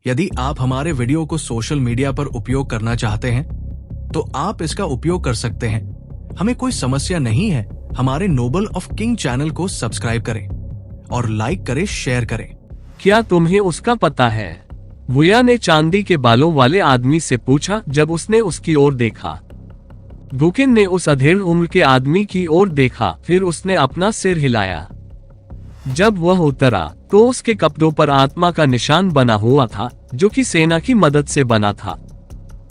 यदि आप हमारे वीडियो को सोशल मीडिया पर उपयोग करना चाहते हैं तो आप इसका उपयोग कर सकते हैं। हमें कोई समस्या नहीं है। हमारे नोबल ऑफ किंग चैनल को सब्सक्राइब करें और लाइक करें, शेयर करें। क्या तुम्हें उसका पता है? वुया ने चांदी के बालों वाले आदमी से पूछा जब उसने उसकी ओर देखा। गुकिन ने उस अधेड़ उम्र के आदमी की ओर देखा, फिर उसने अपना सिर हिलाया। जब वह उतरा तो उसके कपड़ों पर आत्मा का निशान बना हुआ था, जो कि सेना की मदद से बना था।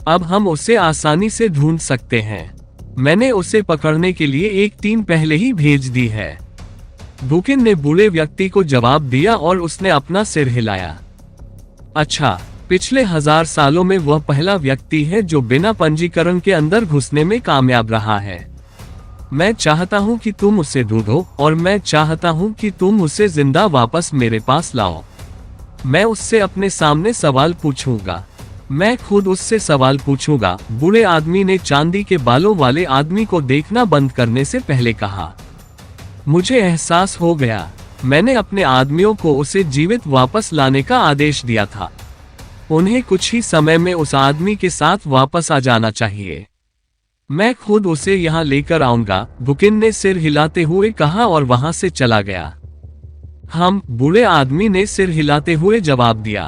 अब हम उसे आसानी से ढूंढ सकते हैं। मैंने उसे पकड़ने के लिए एक टीम पहले ही भेज दी है। गुकिन ने बूढ़े व्यक्ति को जवाब दिया और उसने अपना सिर हिलाया। अच्छा, पिछले 1000 सालों में वह पहला व्यक्ति है जो बिना पंजीकरण के अंदर घुसने में कामयाब रहा है। मैं चाहता हूं कि तुम उसे ढूंढो और मैं चाहता हूं कि तुम उसे जिंदा वापस मेरे पास लाओ। मैं उससे अपने सामने सवाल पूछूंगा। मैं खुद उससे सवाल पूछूंगा। बूढ़े आदमी ने चांदी के बालों वाले आदमी को देखना बंद करने से पहले कहा। मुझे एहसास हो गया। मैंने अपने आदमियों को उसे जीवित वापस लाने का आदेश दिया था। उन्हें कुछ ही समय में उस आदमी के साथ वापस आ जाना चाहिए। मैं खुद उसे यहाँ लेकर आऊंगा, गुकिन ने सिर हिलाते हुए कहा और वहां से चला गया। हम, बूढ़े आदमी ने सिर हिलाते हुए जवाब दिया।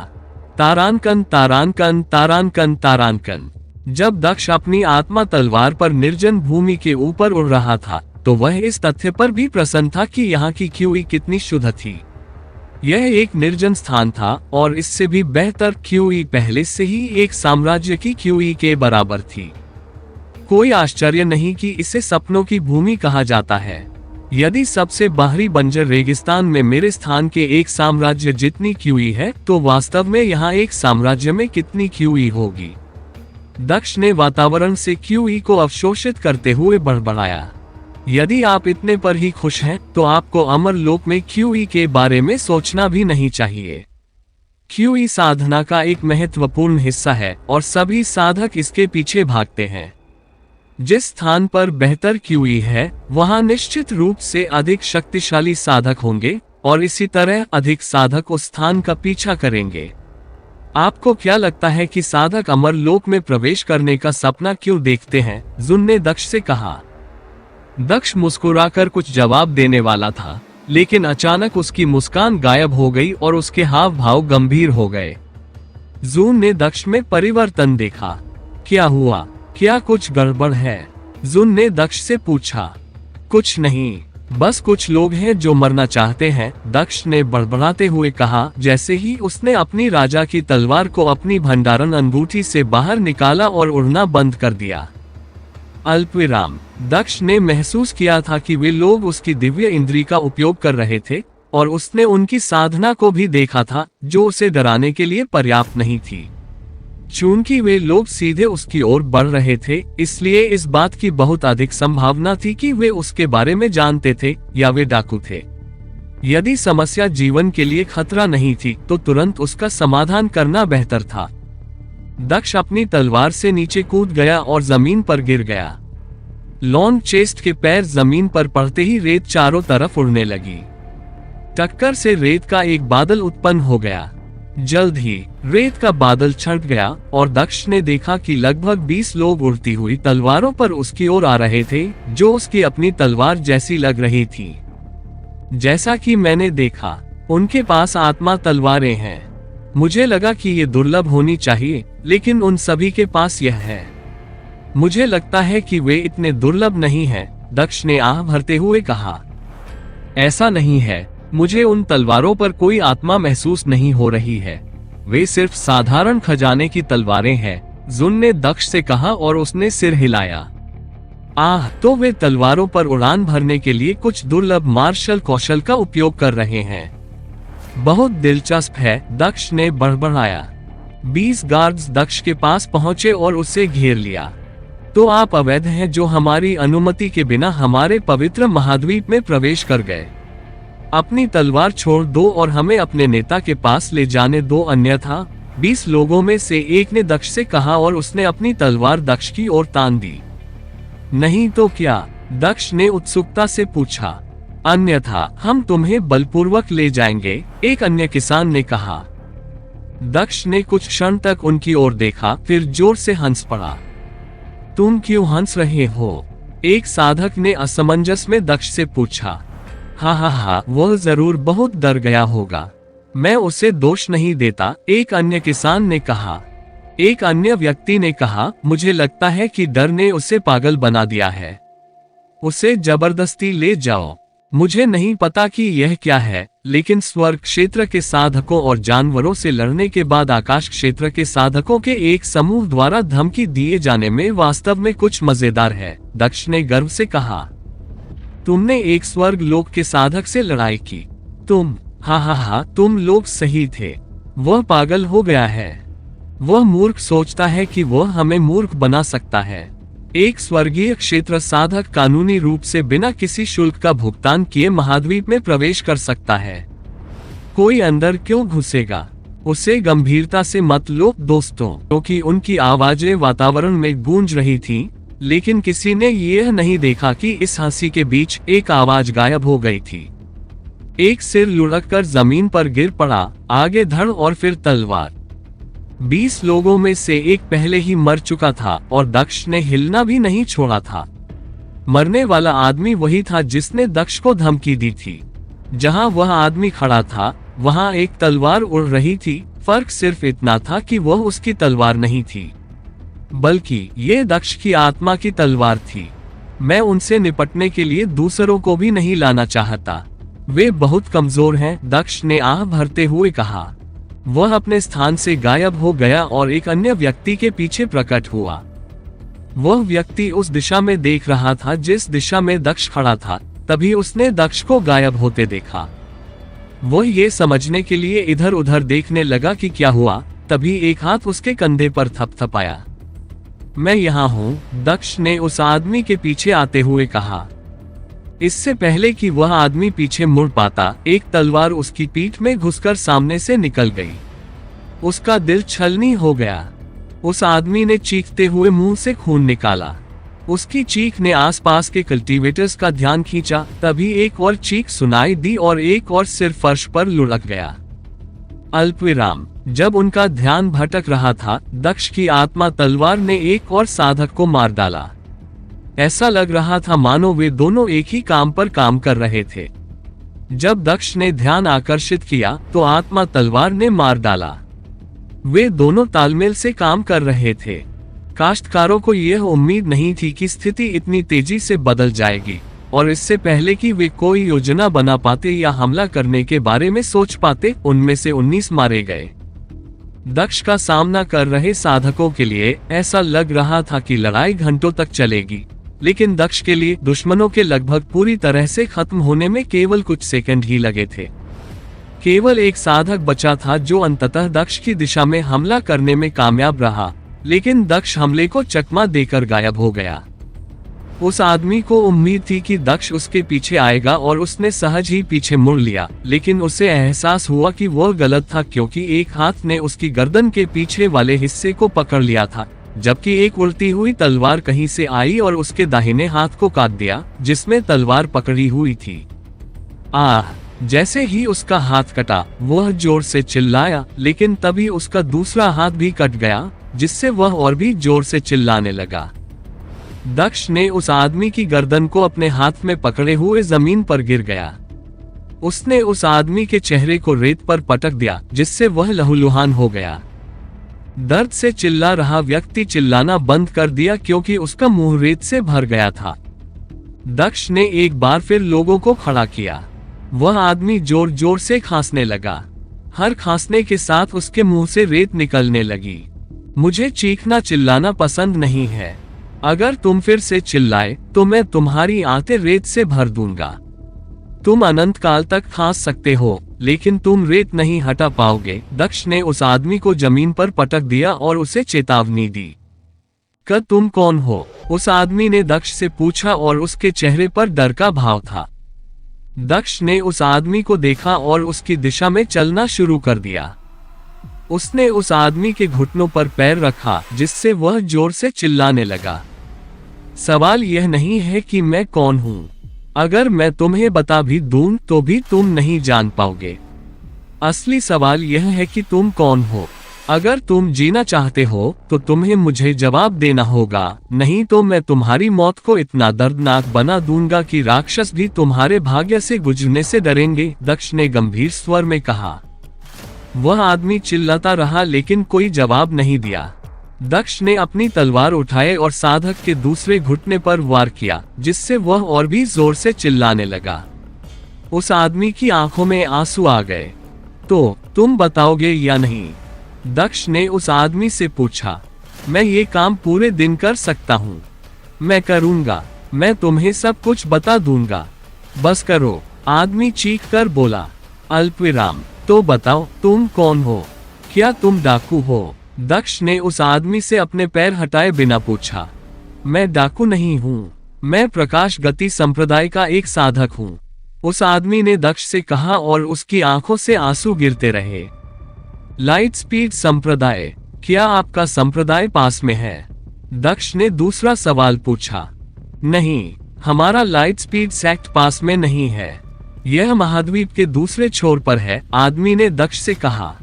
तारानकन तारानकन तारानकन तारानकन। जब दक्ष अपनी आत्मा तलवार पर निर्जन भूमि के ऊपर उड़ रहा था तो वह इस तथ्य पर भी प्रसन्न था कि यहाँ की क्यूई कितनी शुद्ध थी। यह एक निर्जन स्थान था और इससे भी बेहतर क्यूई पहले से ही एक साम्राज्य की क्यूई के बराबर थी। कोई आश्चर्य नहीं कि इसे सपनों की भूमि कहा जाता है। यदि सबसे बाहरी बंजर रेगिस्तान में मेरे स्थान के एक साम्राज्य जितनी क्यूई है तो वास्तव में यहाँ एक साम्राज्य में कितनी क्यूई होगी। दक्ष ने वातावरण से क्यूई को अवशोषित करते हुए बड़बड़ाया। यदि आप इतने पर ही खुश हैं तो आपको अमरलोक में क्यूई के बारे में सोचना भी नहीं चाहिए। क्यूई साधना का एक महत्वपूर्ण हिस्सा है और सभी साधक इसके पीछे भागते हैं। जिस स्थान पर बेहतर क्यूई है वहां निश्चित रूप से अधिक शक्तिशाली साधक होंगे और इसी तरह अधिक साधक उस स्थान का पीछा करेंगे। आपको क्या लगता है कि साधक अमरलोक में प्रवेश करने का सपना क्यों देखते हैं? जुन ने दक्ष से कहा। दक्ष मुस्कुराकर कुछ जवाब देने वाला था, लेकिन अचानक उसकी मुस्कान गायब हो गई और उसके हाव भाव गंभीर हो गए। जून ने दक्ष में परिवर्तन देखा। क्या हुआ? क्या कुछ गड़बड़ है? जुन ने दक्ष से पूछा। कुछ नहीं, बस कुछ लोग हैं जो मरना चाहते हैं, दक्ष ने बड़बड़ाते हुए कहा, जैसे ही उसने अपनी राजा की तलवार को अपनी भंडारण अंगूठी से बाहर निकाला और उड़ना बंद कर दिया। अल्पविराम। दक्ष ने महसूस किया था कि वे लोग उसकी दिव्य इंद्री का उपयोग कर रहे थे और उसने उनकी साधना को भी देखा था जो उसे डराने के लिए पर्याप्त नहीं थी। चूंकि वे लोग सीधे उसकी ओर बढ़ रहे थे, इसलिए इस बात की बहुत अधिक संभावना थी कि वे उसके बारे में जानते थे या वे डाकू थे। यदि समस्या जीवन के लिए खतरा नहीं थी तो तुरंत उसका समाधान करना बेहतर था। दक्ष अपनी तलवार से नीचे कूद गया और जमीन पर गिर गया। लॉन्ग चेस्ट के पैर जमीन पर पड़ते ही रेत चारों तरफ उड़ने लगी। टक्कर से रेत का एक बादल उत्पन्न हो गया। जल्द ही रेत का बादल छंट गया और दक्ष ने देखा कि लगभग 20 लोग उड़ती हुई तलवारों पर उसकी ओर आ रहे थे, जो उसकी अपनी तलवार जैसी लग रही थी। जैसा कि मैंने देखा, उनके पास आत्मा तलवारें हैं। मुझे लगा कि ये दुर्लभ होनी चाहिए, लेकिन उन सभी के पास यह है। मुझे लगता है कि वे इतने दुर्लभ नहीं हैं, दक्ष ने आह भरते हुए कहा। ऐसा नहीं है, मुझे उन तलवारों पर कोई आत्मा महसूस नहीं हो रही है। वे सिर्फ साधारण खजाने की तलवारें हैं, जुन ने दक्ष से कहा और उसने सिर हिलाया। आह, तो वे तलवारों पर उड़ान भरने के लिए कुछ दुर्लभ मार्शल कौशल का उपयोग कर रहे हैं। बहुत दिलचस्प है, दक्ष ने बड़बड़ाया। 20 गार्ड्स दक्ष के पास पहुंचे और उसे घेर लिया। तो आप अवैध हैं जो हमारी अनुमति के बिना हमारे पवित्र महाद्वीप में प्रवेश कर गए। अपनी तलवार छोड़ दो और हमें अपने नेता के पास ले जाने दो, अन्यथा 20 लोगों में से एक ने दक्ष से कहा और उसने अपनी तलवार दक्ष की ओर तान दी। नहीं तो क्या? दक्ष ने उत्सुकता से पूछा। अन्यथा हम तुम्हें बलपूर्वक ले जाएंगे, एक अन्य किसान ने कहा। दक्ष ने कुछ क्षण तक उनकी ओर देखा, फिर जोर से हंस पड़ा। तुम क्यों हंस रहे हो? एक साधक ने असमंजस में दक्ष से पूछा। हा, वह जरूर बहुत डर गया होगा। मैं उसे दोष नहीं देता, एक अन्य किसान ने कहा। एक अन्य व्यक्ति ने कहा, मुझे लगता है कि डर ने उसे पागल बना दिया है। उसे जबरदस्ती ले जाओ। मुझे नहीं पता कि यह क्या है, लेकिन स्वर्ग क्षेत्र के साधकों और जानवरों से लड़ने के बाद आकाश क्षेत्र के साधकों के एक समूह द्वारा धमकी दिए जाने में वास्तव में कुछ मजेदार है। दक्ष ने गर्व से कहा। तुमने एक स्वर्ग लोक के साधक से लड़ाई की। तुम हा, तुम लोग सही थे। वह पागल हो गया है। वह मूर्ख सोचता है कि वह हमें मूर्ख बना सकता है। एक स्वर्गीय क्षेत्र साधक कानूनी रूप से बिना किसी शुल्क का भुगतान किए महाद्वीप में प्रवेश कर सकता है। कोई अंदर क्यों घुसेगा? उसे गंभीरता से मत लो दोस्तों, क्योंकि उनकी आवाजें वातावरण में गूंज रही थीं, लेकिन किसी ने यह नहीं देखा कि इस हंसी के बीच एक आवाज गायब हो गई थी। एक सिर लुढ़ककर जमीन पर गिर पड़ा, आगे धड़ और फिर तलवार। 20 लोगों में से एक पहले ही मर चुका था और दक्ष ने हिलना भी नहीं छोड़ा था। मरने वाला आदमी वही था जिसने दक्ष को धमकी दी थी। जहां वह आदमी खड़ा था, वहां एक तलवार उड़ रही थी। फर्क सिर्फ इतना था कि वह उसकी तलवार नहीं थी, बल्कि ये दक्ष की आत्मा की तलवार थी। मैं उनसे निपटने के लिए दूसरों को भी नहीं लाना चाहता। वे बहुत कमजोर हैं, दक्ष ने आह भरते हुए कहा। वह अपने स्थान से गायब हो गया और एक अन्य व्यक्ति के पीछे प्रकट हुआ। वह व्यक्ति उस दिशा में देख रहा था जिस दिशा में दक्ष खड़ा था। तभी उसने दक्ष को गायब होते देखा। वह ये समझने के लिए इधर उधर देखने लगा कि क्या हुआ। तभी एक हाथ उसके कंधे पर थपथपाया। मैं यहाँ हूँ, दक्ष ने उस आदमी के पीछे आते हुए कहा। इससे पहले कि वह आदमी पीछे मुड़ पाता, एक तलवार उसकी पीठ में घुसकर सामने से निकल गई। उसका दिल छलनी हो गया। उस आदमी ने चीखते हुए मुंह से खून निकाला। उसकी चीख ने आसपास के कल्टीवेटर्स का ध्यान खींचा। तभी एक और चीख सुनाई दी और एक और सिर फर्श पर लुढ़क गया। अल्पविराम। जब उनका ध्यान भटक रहा था, दक्ष की आत्मा तलवार ने एक और साधक को मार डाला। ऐसा लग रहा था मानो वे दोनों एक ही काम पर काम कर रहे थे। जब दक्ष ने ध्यान आकर्षित किया तो आत्मा तलवार ने मार डाला। वे दोनों तालमेल से काम कर रहे थे। काश्तकारों को यह उम्मीद नहीं थी कि स्थिति इतनी तेजी से बदल जाएगी, और इससे पहले कि वे कोई योजना बना पाते या हमला करने के बारे में सोच पाते, उनमें से 19 मारे गए। दक्ष का सामना कर रहे साधकों के लिए ऐसा लग रहा था कि लड़ाई घंटों तक चलेगी, लेकिन दक्ष के लिए दुश्मनों के लगभग पूरी तरह से खत्म होने में केवल कुछ सेकंड ही लगे थे। केवल एक साधक बचा था जो अंततः दक्ष की दिशा में हमला करने में कामयाब रहा, लेकिन दक्ष हमले को चकमा देकर गायब हो गया। उस आदमी को उम्मीद थी कि दक्ष उसके पीछे आएगा और उसने सहज ही पीछे मुड़ लिया, लेकिन उसे एहसास हुआ कि वह गलत था, क्योंकि एक हाथ ने उसकी गर्दन के पीछे वाले हिस्से को पकड़ लिया था, जबकि एक उड़ती हुई तलवार कहीं से आई और उसके दाहिने हाथ को काट दिया जिसमें तलवार पकड़ी हुई थी। आह! जैसे ही उसका हाथ कटा, वह जोर से चिल्लाया, लेकिन तभी उसका दूसरा हाथ भी कट गया, जिससे वह और भी जोर से चिल्लाने लगा। दक्ष ने उस आदमी की गर्दन को अपने हाथ में पकड़े हुए जमीन पर गिर गया। उसने उस आदमी के चेहरे को रेत पर पटक दिया, जिससे वह लहूलुहान हो गया। दर्द से चिल्ला रहा व्यक्ति चिल्लाना बंद कर दिया क्योंकि उसका मुंह रेत से भर गया था। दक्ष ने एक बार फिर लोगों को खड़ा किया। वह आदमी जोर जोर से खांसने लगा। हर खांसने के साथ उसके मुंह से रेत निकलने लगी। मुझे चीखना चिल्लाना पसंद नहीं है। अगर तुम फिर से चिल्लाए तो मैं तुम्हारी आंतें रेत से भर दूंगा। तुम अनंत काल तक खांस सकते हो, लेकिन तुम रेत नहीं हटा पाओगे। दक्ष ने उस आदमी को जमीन पर पटक दिया और उसे चेतावनी दी। कि तुम कौन हो? उस आदमी ने दक्ष से पूछा और उसके चेहरे पर डर का भाव था। दक्ष ने उस आदमी को देखा और उसकी दिशा में चलना शुरू कर दिया। उसने उस आदमी के घुटनों पर पैर रखा, जिससे वह जोर से चिल्लाने लगा। सवाल यह नहीं है कि मैं कौन हूं। अगर मैं तुम्हें बता भी दूं तो भी तुम नहीं जान पाओगे। असली सवाल यह है कि तुम कौन हो। अगर तुम जीना चाहते हो तो तुम्हें मुझे जवाब देना होगा, नहीं तो मैं तुम्हारी मौत को इतना दर्दनाक बना दूंगा कि राक्षस भी तुम्हारे भाग्य से गुजरने से डरेंगे, दक्ष ने गंभीर स्वर में कहा। वह आदमी चिल्लाता रहा लेकिन कोई जवाब नहीं दिया। दक्ष ने अपनी तलवार उठाए और साधक के दूसरे घुटने पर वार किया, जिससे वह और भी जोर से चिल्लाने लगा। उस आदमी की आंखों में आंसू आ गए। तो तुम बताओगे या नहीं? दक्ष ने उस आदमी से पूछा। मैं ये काम पूरे दिन कर सकता हूँ। मैं करूँगा, मैं तुम्हें सब कुछ बता दूंगा, बस करो, आदमी चीख कर बोला। अल्पविराम, तो बताओ तुम कौन हो? क्या तुम डाकू हो? दक्ष ने उस आदमी से अपने पैर हटाए बिना पूछा। मैं डाकू नहीं हूँ, मैं प्रकाश गति संप्रदाय का एक साधक हूँ, उस आदमी ने दक्ष से कहा और उसकी आंखों से आंसू गिरते रहे। लाइट स्पीड संप्रदाय, क्या आपका संप्रदाय पास में है? दक्ष ने दूसरा सवाल पूछा। नहीं, हमारा लाइट स्पीड सेक्ट पास में नहीं है, यह महाद्वीप के दूसरे छोर पर है, आदमी ने दक्ष से कहा।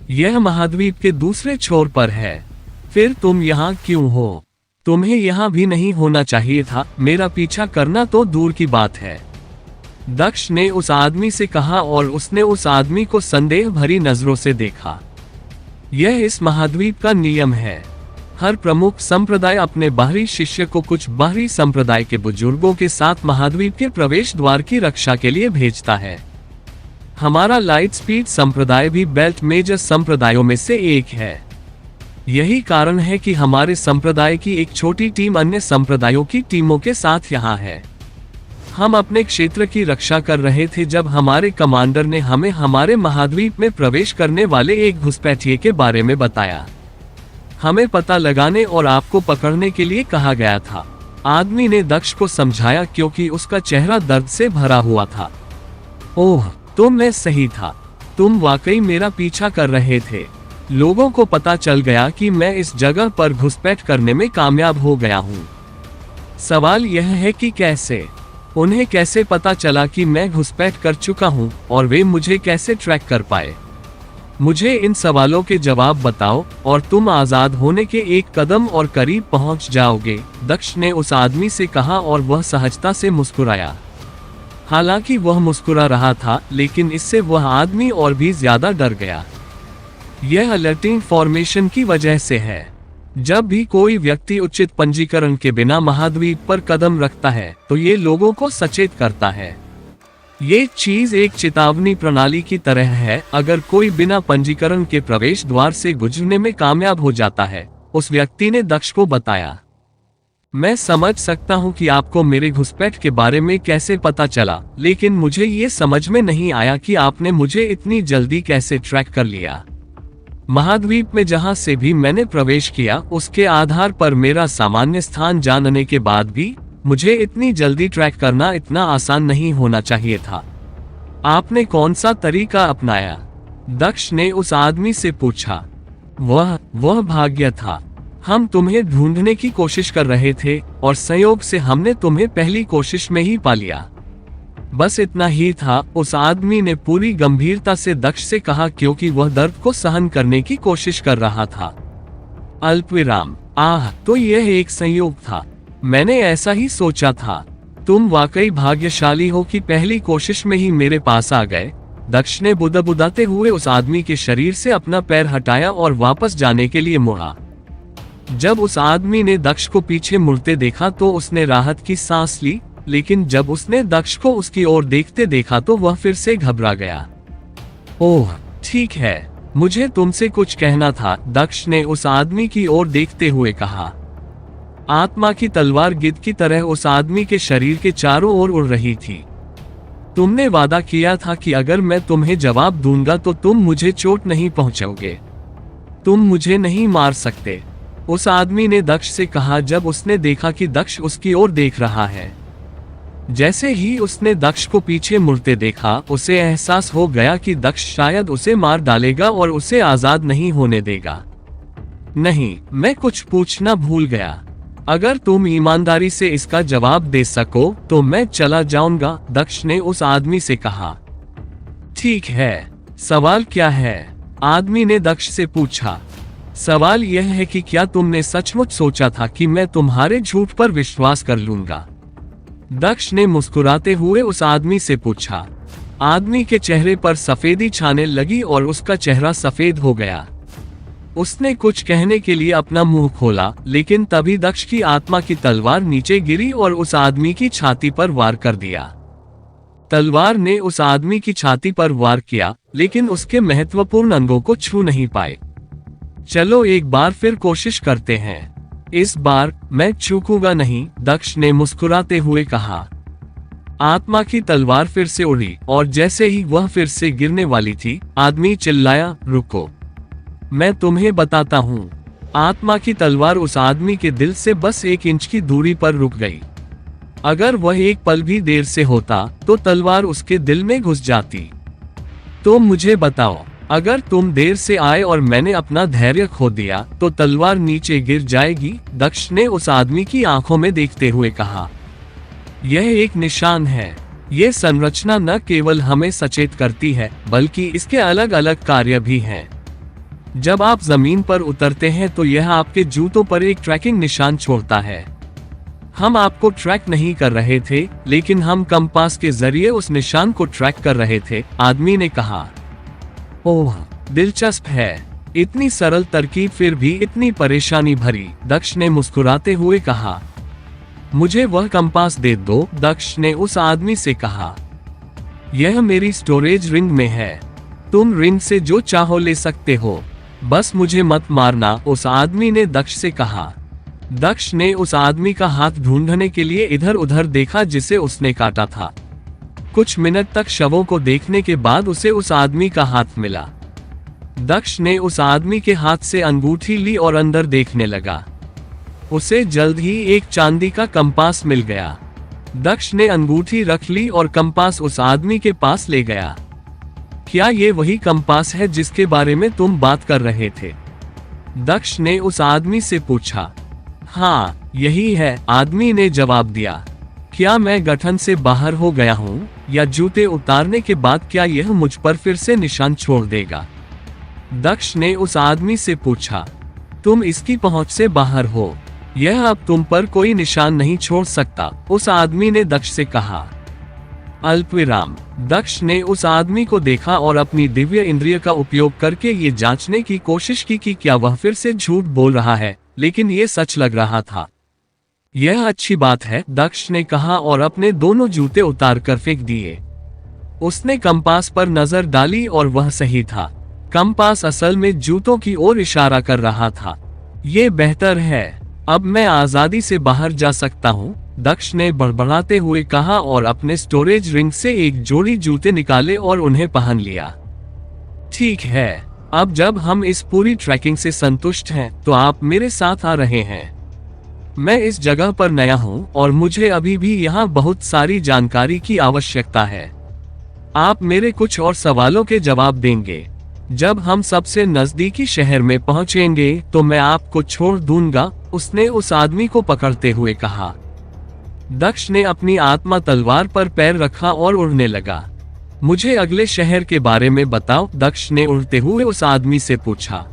यह महाद्वीप के दूसरे छोर पर है, फिर तुम यहाँ क्यों हो? तुम्हें यहाँ भी नहीं होना चाहिए था, मेरा पीछा करना तो दूर की बात है, दक्ष ने उस आदमी से कहा और उसने उस आदमी को संदेह भरी नजरों से देखा। यह इस महाद्वीप का नियम है, हर प्रमुख संप्रदाय अपने बाहरी शिष्य को कुछ बाहरी संप्रदाय के बुजुर्गों के साथ महाद्वीप के प्रवेश द्वार की रक्षा के लिए भेजता है। हमारा लाइट स्पीड संप्रदाय भी बेल्ट मेजर संप्रदायों में से एक है। यही कारण है कि हमारे संप्रदाय की एक छोटी टीम अन्य संप्रदायों की टीमों के साथ यहाँ है। हम अपने क्षेत्र की रक्षा कर रहे थे जब हमारे कमांडर ने हमें हमारे महाद्वीप में प्रवेश करने वाले एक घुसपैठिए के बारे में बताया। हमें पता लगाने और आपको पकड़ने के लिए कहा गया था, आदमी ने दक्ष को समझाया क्योंकि उसका चेहरा दर्द से भरा हुआ था। ओह, तो मैं सही था, तुम वाकई मेरा पीछा कर रहे थे। लोगों को पता चल गया कि मैं इस जगह पर घुसपैठ करने में कामयाब हो गया हूँ। सवाल यह है कि कैसे? उन्हें कैसे पता चला कि मैं घुसपैठ कर चुका हूँ और वे मुझे कैसे ट्रैक कर पाए? मुझे इन सवालों के जवाब बताओ और तुम आजाद होने के एक कदम और करीब पहुंच जाओगे, दक्ष ने उस आदमी से कहा और वह सहजता से मुस्कुराया। हालांकि वह मुस्कुरा रहा था, लेकिन इससे वह आदमी और भी ज्यादा डर गया। यह अलर्टिंग फॉर्मेशन की वजह से है। जब भी कोई व्यक्ति उचित पंजीकरण के बिना महाद्वीप पर कदम रखता है तो ये लोगों को सचेत करता है। ये चीज एक चेतावनी प्रणाली की तरह है। अगर कोई बिना पंजीकरण के प्रवेश द्वार से गुजरने में कामयाब हो जाता है, उस व्यक्ति ने दक्ष को बताया। मैं समझ सकता हूँ कि आपको मेरे घुसपैठ के बारे में कैसे पता चला, लेकिन मुझे ये समझ में नहीं आया कि आपने मुझे इतनी जल्दी कैसे ट्रैक कर लिया। महाद्वीप में जहां से भी मैंने प्रवेश किया, उसके आधार पर मेरा सामान्य स्थान जानने के बाद भी मुझे इतनी जल्दी ट्रैक करना इतना आसान नहीं होना चाहिए था। आपने कौन सा तरीका अपनाया? दक्ष ने उस आदमी से पूछा। वह भाग्य था। हम तुम्हें ढूंढने की कोशिश कर रहे थे और संयोग से हमने तुम्हें पहली कोशिश में ही पा लिया। बस इतना ही था, उस आदमी ने पूरी गंभीरता से दक्ष से कहा क्योंकि वह दर्द को सहन करने की कोशिश कर रहा था। अल्पविराम, तो यह एक संयोग था। मैंने ऐसा ही सोचा था। तुम वाकई भाग्यशाली हो कि पहली कोशिश में ही मेरे पास आ गए। दक्ष ने बुदबुदाते हुए उस आदमी के शरीर से अपना पैर हटाया और वापस जाने के लिए मुड़ा। जब उस आदमी ने दक्ष को पीछे मुड़ते देखा तो उसने राहत की सांस ली, लेकिन जब उसने दक्ष को उसकी ओर देखते देखा तो वह फिर से घबरा गया। ओह, ठीक है, मुझे तुमसे कुछ कहना था, दक्ष ने उस आदमी की ओर देखते हुए कहा। आत्मा की तलवार गिद्ध की तरह उस आदमी के शरीर के चारों ओर उड़ रही थी। तुमने वादा किया था कि अगर मैं तुम्हें जवाब दूंगा तो तुम मुझे चोट नहीं पहुंचाओगे, तुम मुझे नहीं मार सकते, उस आदमी ने दक्ष से कहा जब उसने देखा कि दक्ष उसकी ओर देख रहा है। जैसे ही उसने दक्ष को पीछे मुड़ते देखा, उसे एहसास हो गया कि दक्ष शायद उसे मार डालेगा और उसे आजाद नहीं होने देगा। नहीं, मैं कुछ पूछना भूल गया। अगर तुम ईमानदारी से इसका जवाब दे सको तो मैं चला जाऊंगा, दक्ष ने उस आदमी से कहा। ठीक है, सवाल क्या है? आदमी ने दक्ष से पूछा, सवाल यह है कि क्या तुमने सचमुच सोचा था कि मैं तुम्हारे झूठ पर विश्वास कर लूंगा? दक्ष ने मुस्कुराते हुए उस आदमी से पूछा। आदमी के चेहरे पर सफेदी छाने लगी और उसका चेहरा सफेद हो गया। उसने कुछ कहने के लिए अपना मुंह खोला, लेकिन तभी दक्ष की आत्मा की तलवार नीचे गिरी और उस आदमी की छाती पर वार कर दिया। तलवार ने उस आदमी की छाती पर वार किया, लेकिन उसके महत्वपूर्ण अंगों को छू नहीं पाए। चलो एक बार फिर कोशिश करते हैं। इस बार मैं चूकूंगा नहीं, दक्ष ने मुस्कुराते हुए कहा। आत्मा की तलवार फिर से उड़ी और जैसे ही वह फिर से गिरने वाली थी, आदमी चिल्लाया, रुको, मैं तुम्हें बताता हूँ। आत्मा की तलवार उस आदमी के दिल से बस 1 इंच की दूरी पर रुक गई। अगर वह एक पल भी देर से होता तो तलवार उसके दिल में घुस जाती। तो मुझे बताओ, अगर तुम देर से आए और मैंने अपना धैर्य खो दिया तो तलवार नीचे गिर जाएगी, दक्ष ने उस आदमी की आंखों में देखते हुए कहा। यह एक निशान है। यह संरचना न केवल हमें सचेत करती है, बल्कि इसके अलग अलग कार्य भी हैं। जब आप जमीन पर उतरते हैं तो यह आपके जूतों पर एक ट्रैकिंग निशान छोड़ता है। हम आपको ट्रैक नहीं कर रहे थे, लेकिन हम कंपास के जरिए उस निशान को ट्रैक कर रहे थे, आदमी ने कहा। ओह, दिलचस्प है। इतनी सरल तरकीब फिर भी इतनी परेशानी भरी, दक्ष ने मुस्कुराते हुए कहा। मुझे वह कंपास दे दो, दक्ष ने उस आदमी से कहा। यह मेरी स्टोरेज रिंग में है। तुम रिंग से जो चाहो ले सकते हो, बस मुझे मत मारना, उस आदमी ने दक्ष से कहा। दक्ष ने उस आदमी का हाथ ढूंढने के लिए इधर उधर देखा जिसे उसने काटा था। कुछ मिनट तक शवों को देखने के बाद उसे उस आदमी का हाथ मिला। दक्ष ने उस आदमी के हाथ से अंगूठी ली और अंदर देखने लगा। उसे जल्द ही एक चांदी का कंपास मिल गया। दक्ष ने अंगूठी रख ली और कंपास उस आदमी के पास ले गया। क्या ये वही कंपास है जिसके बारे में तुम बात कर रहे थे? दक्ष ने उस आदमी से पूछा। हाँ, यही है, आदमी ने जवाब दिया। क्या मैं गठन से बाहर हो गया हूँ, या जूते उतारने के बाद क्या यह मुझ पर फिर से निशान छोड़ देगा? दक्ष ने उस आदमी से पूछा। तुम इसकी पहुंच से बाहर हो, यह अब तुम पर कोई निशान नहीं छोड़ सकता, उस आदमी ने दक्ष से कहा। अल्पविराम। दक्ष ने उस आदमी को देखा और अपनी दिव्य इंद्रिय का उपयोग करके ये जांचने की कोशिश की कि क्या वह फिर से झूठ बोल रहा है, लेकिन ये सच लग रहा था। यह अच्छी बात है, दक्ष ने कहा और अपने दोनों जूते उतार कर फेंक दिए। उसने कंपास पर नजर डाली और वह सही था। कंपास असल में जूतों की ओर इशारा कर रहा था। ये बेहतर है, अब मैं आजादी से बाहर जा सकता हूँ, दक्ष ने बड़बड़ाते हुए कहा और अपने स्टोरेज रिंग से एक जोड़ी जूते निकाले और उन्हें पहन लिया। ठीक है, अब जब हम इस पूरी ट्रैकिंग से संतुष्ट हैं, तो आप मेरे साथ आ रहे हैं। मैं इस जगह पर नया हूँ और मुझे अभी भी यहाँ बहुत सारी जानकारी की आवश्यकता है। आप मेरे कुछ और सवालों के जवाब देंगे। जब हम सबसे नजदीकी शहर में पहुँचेंगे तो मैं आपको छोड़ दूंगा, उसने उस आदमी को पकड़ते हुए कहा। दक्ष ने अपनी आत्मा तलवार पर पैर रखा और उड़ने लगा। मुझे अगले शहर के बारे में बताओ, दक्ष ने उड़ते हुए उस आदमी से पूछा।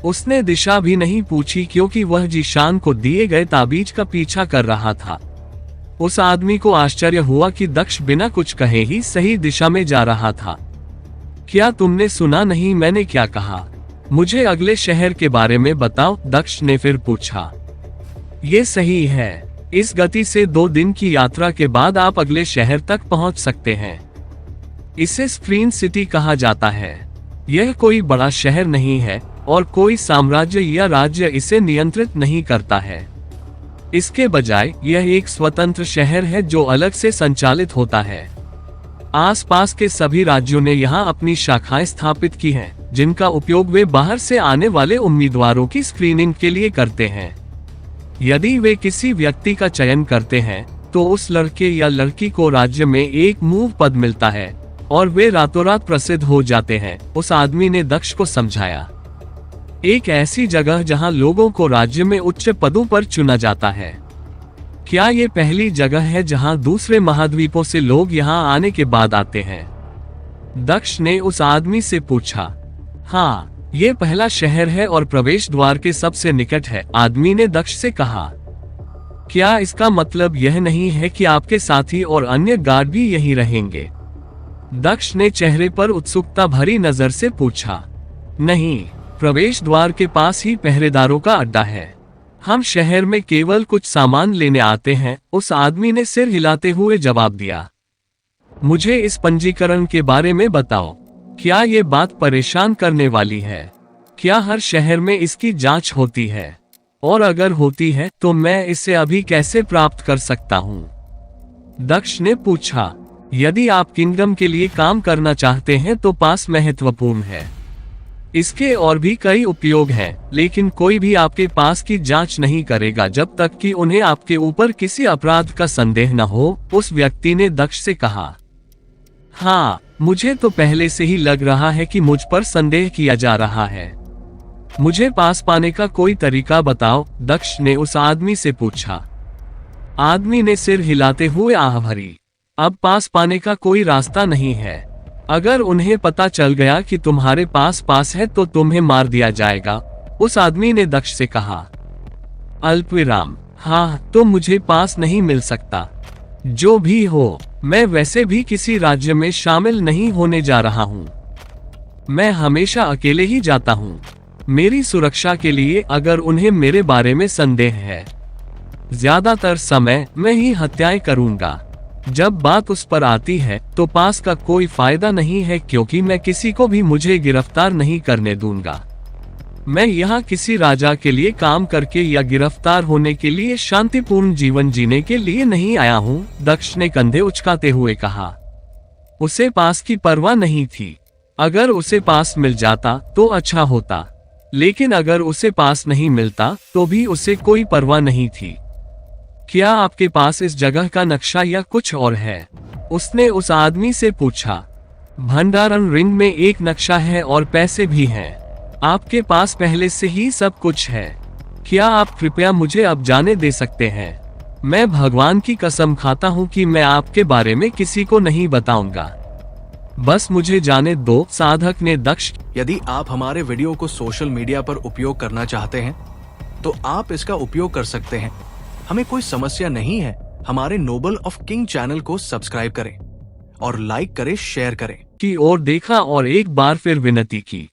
उसने दिशा भी नहीं पूछी क्योंकि वह जीशान को दिए गए ताबीज का पीछा कर रहा था। उस आदमी को आश्चर्य हुआ कि दक्ष बिना कुछ कहे ही सही दिशा में जा रहा था। क्या तुमने सुना नहीं मैंने क्या कहा? मुझे अगले शहर के बारे में बताओ, दक्ष ने फिर पूछा। ये सही है, इस गति से 2 दिन की यात्रा के बाद आप अगले शहर तक पहुंच सकते हैं। इसे स्क्रीन सिटी कहा जाता है। यह कोई बड़ा शहर नहीं है और कोई साम्राज्य या राज्य इसे नियंत्रित नहीं करता है। इसके बजाय यह एक स्वतंत्र शहर है जो अलग से संचालित होता है। आसपास के सभी राज्यों ने यहाँ अपनी शाखाएं स्थापित की हैं, जिनका उपयोग वे बाहर से आने वाले उम्मीदवारों की स्क्रीनिंग के लिए करते हैं। यदि वे किसी व्यक्ति का चयन करते हैं तो उस लड़के या लड़की को राज्य में एक मूव पद मिलता है और वे रातों रात प्रसिद्ध हो जाते हैं, उस आदमी ने दक्ष को समझाया। एक ऐसी जगह जहां लोगों को राज्य में उच्च पदों पर चुना जाता है। क्या ये पहली जगह है जहां दूसरे महाद्वीपों से लोग यहां आने के बाद आते हैं? दक्ष ने उस आदमी से पूछा। हाँ, ये पहला शहर है और प्रवेश द्वार के सबसे निकट है, आदमी ने दक्ष से कहा। क्या इसका मतलब यह नहीं है कि आपके साथी और अन्य गार्ड भी यहीं रहेंगे? दक्ष ने चेहरे पर उत्सुकता भरी नजर से पूछा। नहीं, प्रवेश द्वार के पास ही पहरेदारों का अड्डा है। हम शहर में केवल कुछ सामान लेने आते हैं, उस आदमी ने सिर हिलाते हुए जवाब दिया। मुझे इस पंजीकरण के बारे में बताओ। क्या ये बात परेशान करने वाली है? क्या हर शहर में इसकी जांच होती है? और अगर होती है तो मैं इसे अभी कैसे प्राप्त कर सकता हूँ? दक्ष ने पूछा। यदि आप किंगडम के लिए काम करना चाहते हैं तो पास महत्वपूर्ण है। इसके और भी कई उपयोग हैं, लेकिन कोई भी आपके पास की जांच नहीं करेगा जब तक कि उन्हें आपके ऊपर किसी अपराध का संदेह न हो, उस व्यक्ति ने दक्ष से कहा। हाँ, मुझे तो पहले से ही लग रहा है कि मुझ पर संदेह किया जा रहा है। मुझे पास पाने का कोई तरीका बताओ, दक्ष ने उस आदमी से पूछा। आदमी ने सिर हिलाते हुए आह भरी। अब पास पाने का कोई रास्ता नहीं है। अगर उन्हें पता चल गया कि तुम्हारे पास है तो तुम्हें मार दिया जाएगा, उस आदमी ने दक्ष से कहा। अल्पविराम। हाँ, तो मुझे पास नहीं मिल सकता। जो भी हो, मैं वैसे भी किसी राज्य में शामिल नहीं होने जा रहा हूँ। मैं हमेशा अकेले ही जाता हूँ। मेरी सुरक्षा के लिए अगर उन्हें मेरे बारे में संदेह है, ज्यादातर समय मैं ही हत्याएं करूंगा। जब बात उस पर आती है तो पास का कोई फायदा नहीं है, क्योंकि मैं किसी को भी मुझे गिरफ्तार नहीं करने दूंगा। मैं यहाँ किसी राजा के लिए काम करके या गिरफ्तार होने के लिए शांतिपूर्ण जीवन जीने के लिए नहीं आया हूँ, दक्ष ने कंधे उचकाते हुए कहा। उसे पास की परवाह नहीं थी। अगर उसे पास मिल जाता तो अच्छा होता, लेकिन अगर उसे पास नहीं मिलता तो भी उसे कोई परवाह नहीं थी। क्या आपके पास इस जगह का नक्शा या कुछ और है? उसने उस आदमी से पूछा। भंडारण रिंग में एक नक्शा है और पैसे भी हैं। आपके पास पहले से ही सब कुछ है। क्या आप कृपया मुझे अब जाने दे सकते हैं? मैं भगवान की कसम खाता हूँ कि मैं आपके बारे में किसी को नहीं बताऊंगा। बस मुझे जाने दो, साधक ने दक्ष। यदि आप हमारे वीडियो को सोशल मीडिया पर उपयोग करना चाहते हैं तो आप इसका उपयोग कर सकते हैं। हमें कोई समस्या नहीं है। हमारे नोबल ऑफ किंग चैनल को सब्सक्राइब करें और लाइक करें, शेयर करें की ओर देखा और एक बार फिर विनती की।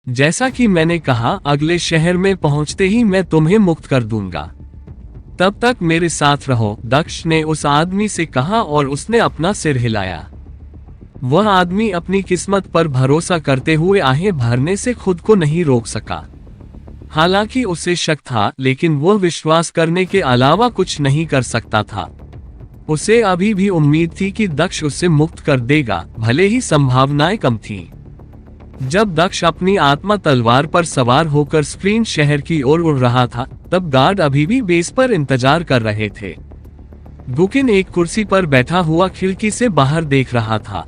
जैसा कि मैंने कहा, अगले शहर में पहुंचते ही मैं तुम्हें मुक्त कर दूंगा। तब तक मेरे साथ रहो, दक्ष ने उस आदमी से कहा और उसने अपना सिर हिलाया। वह आदमी अपनी किस्मत पर भरोसा करते हुए आहें भरने से खुद को नहीं रोक सका। हालांकि उसे शक था, लेकिन वह विश्वास करने के अलावा कुछ नहीं कर सकता था। उसे अभी भी उम्मीद थी कि दक्ष उसे मुक्त कर देगा, भले ही संभावनाएं कम थीं। जब दक्ष अपनी आत्मा तलवार पर सवार होकर स्क्रीन शहर की ओर उड़ रहा था, तब गार्ड अभी भी बेस पर इंतजार कर रहे थे। गुकिन एक कुर्सी पर बैठा हुआ खिड़की से बाहर देख रहा था।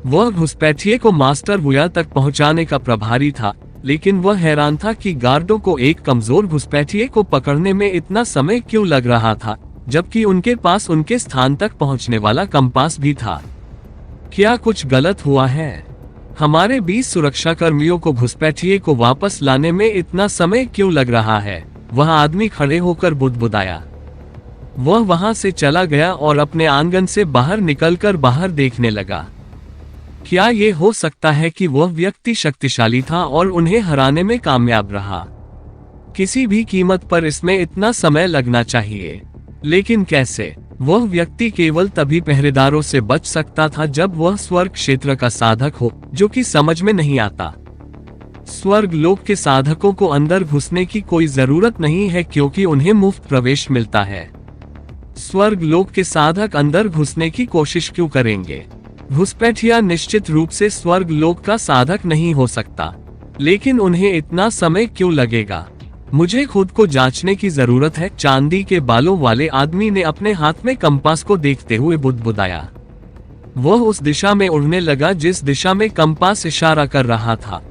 वह घुसपैठिए को मास्टर वुया तक पहुंचाने का प्रभारी था, लेकिन वह हैरान था कि गार्डों को एक कमजोर घुसपैठिए को पकड़ने में इतना समय क्यों लग रहा था, जबकि उनके पास उनके स्थान तक पहुंचने वाला कंपास भी था। क्या कुछ गलत हुआ है? हमारे 20 सुरक्षा कर्मियों को घुसपैठिए को वापस लाने में इतना समय क्यों लग रहा है? वह आदमी खड़े होकर बुदबुदाया। वह वहां से चला गया और अपने आंगन से बाहर निकलकर बाहर देखने लगा। क्या ये हो सकता है कि वह व्यक्ति शक्तिशाली था और उन्हें हराने में कामयाब रहा? किसी भी कीमत पर इसमें इतना समय लगना चाहिए, लेकिन कैसे? वह व्यक्ति केवल तभी पहरेदारों से बच सकता था जब वह स्वर्ग क्षेत्र का साधक हो, जो कि समझ में नहीं आता। स्वर्ग लोक के साधकों को अंदर घुसने की कोई जरूरत नहीं है, क्योंकि उन्हें मुफ्त प्रवेश मिलता है। स्वर्ग लोक के साधक अंदर घुसने की कोशिश क्यों करेंगे? घुसपैठिया निश्चित रूप से स्वर्ग लोक का साधक नहीं हो सकता, लेकिन उन्हें इतना समय क्यों लगेगा? मुझे खुद को जांचने की जरूरत है, चांदी के बालों वाले आदमी ने अपने हाथ में कंपास को देखते हुए बुदबुदाया। वह उस दिशा में उड़ने लगा जिस दिशा में कंपास इशारा कर रहा था।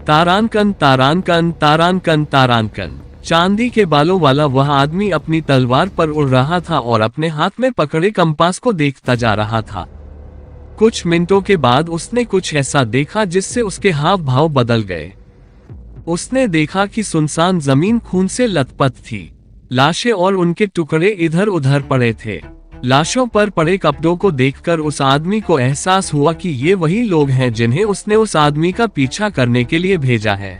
तारानकन तारानकन तारानकन तारानकन। चांदी के बालों वाला वह आदमी अपनी तलवार पर उड़ रहा था और अपने हाथ में पकड़े कंपास को देखता जा रहा था। कुछ मिनटों के बाद उसने कुछ ऐसा देखा जिससे उसके हाव भाव बदल गए। उसने देखा कि सुनसान जमीन खून से लथपथ थी। लाशें और उनके टुकड़े इधर उधर पड़े थे। लाशों पर पड़े कपड़ों को देखकर उस आदमी को एहसास हुआ कि ये वही लोग हैं जिन्हें उसने उस आदमी का पीछा करने के लिए भेजा है।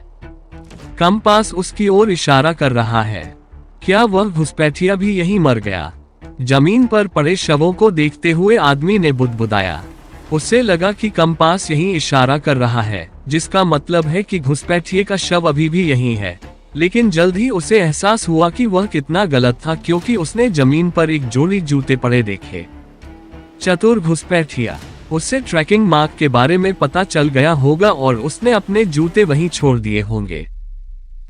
कंपास उसकी ओर इशारा कर रहा है। क्या वह घुसपैठिया भी यहीं मर गया? जमीन पर पड़े शवों को देखते हुए आदमी ने बुदबुदाया। उसे लगा कि कंपास यहीं इशारा कर रहा है, जिसका मतलब है कि घुसपैठिए का शव अभी भी यहीं है। लेकिन जल्द ही उसे एहसास हुआ कि वह कितना गलत था, क्योंकि उसने जमीन पर एक जोड़ी जूते पड़े देखे। चतुर घुसपैठिया, उसे ट्रैकिंग मार्क के बारे में पता चल गया होगा और उसने अपने जूते वहीं छोड़ दिए होंगे।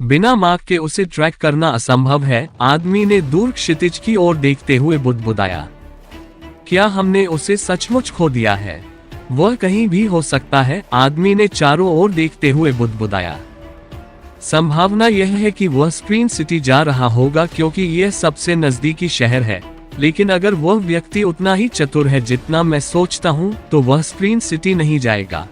बिना मार्क के उसे ट्रैक करना असंभव है। आदमी ने दूर क्षितिज की ओर देखते हुए बुदबुदाया। क्या हमने उसे सचमुच खो दिया है? वह कहीं भी हो सकता है, आदमी ने चारों ओर देखते हुए बुदबुदाया। संभावना यह है कि वह स्क्रीन सिटी जा रहा होगा, क्योंकि यह सबसे नजदीकी शहर है। लेकिन अगर वह व्यक्ति उतना ही चतुर है जितना मैं सोचता हूँ, तो वह स्क्रीन सिटी नहीं जाएगा।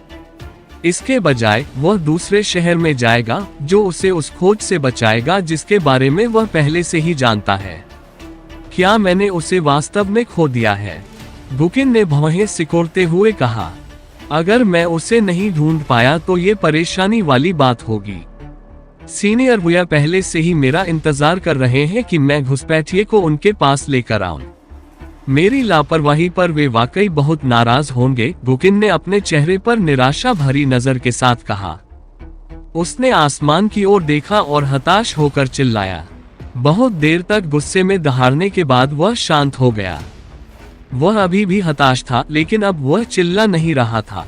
इसके बजाय वह दूसरे शहर में जाएगा, जो उसे उस खोज से बचाएगा जिसके बारे में वह पहले से ही जानता है। क्या मैंने उसे वास्तव में खो दिया है? बुकिन ने भौहें सिकोड़ते हुए कहा। अगर मैं उसे नहीं ढूंढ पाया तो ये परेशानी वाली बात होगी। सीनियर भैया पहले से ही मेरा इंतजार कर रहे हैं कि मैं घुसपैठिए को उनके पास लेकर आऊं। मेरी लापरवाही पर वे वाकई बहुत नाराज होंगे, बुकिन ने अपने चेहरे पर निराशा भरी नजर के साथ कहा। उसने आसमान की ओर देखा और हताश होकर चिल्लाया। बहुत देर तक गुस्से में दहाड़ने के बाद वह शांत हो गया। वह अभी भी हताश था, लेकिन अब वह चिल्ला नहीं रहा था।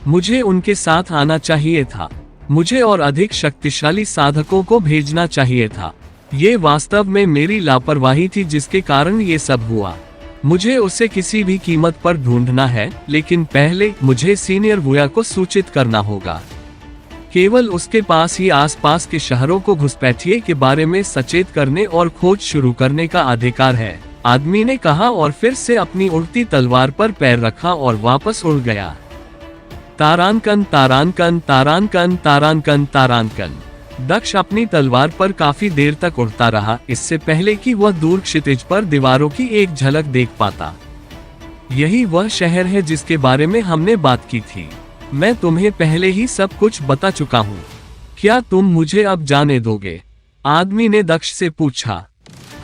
मुझे उनके साथ आना चाहिए था। मुझे और अधिक शक्तिशाली साधकों को भेजना चाहिए था। ये वास्तव में मेरी लापरवाही थी जिसके कारण ये सब हुआ। मुझे उसे किसी भी कीमत पर ढूंढना है, लेकिन पहले मुझे सीनियर भुया को सूचित करना होगा। केवल उसके पास ही आसपास के शहरों को घुसपैठिए के बारे में सचेत करने और खोज शुरू करने का अधिकार है, आदमी ने कहा और फिर से अपनी उड़ती तलवार पर पैर रखा और वापस उड़ गया। तारानकन तारानकन तारानकन तारानकन तारानकन। दक्ष अपनी तलवार पर काफी देर तक उड़ता रहा, इससे पहले कि वह दूर क्षितिज पर दीवारों की एक झलक देख पाता। यही वह शहर है जिसके बारे में हमने बात की थी। मैं तुम्हें पहले ही सब कुछ बता चुका हूँ। क्या तुम मुझे अब जाने दोगे? आदमी ने दक्ष से पूछा।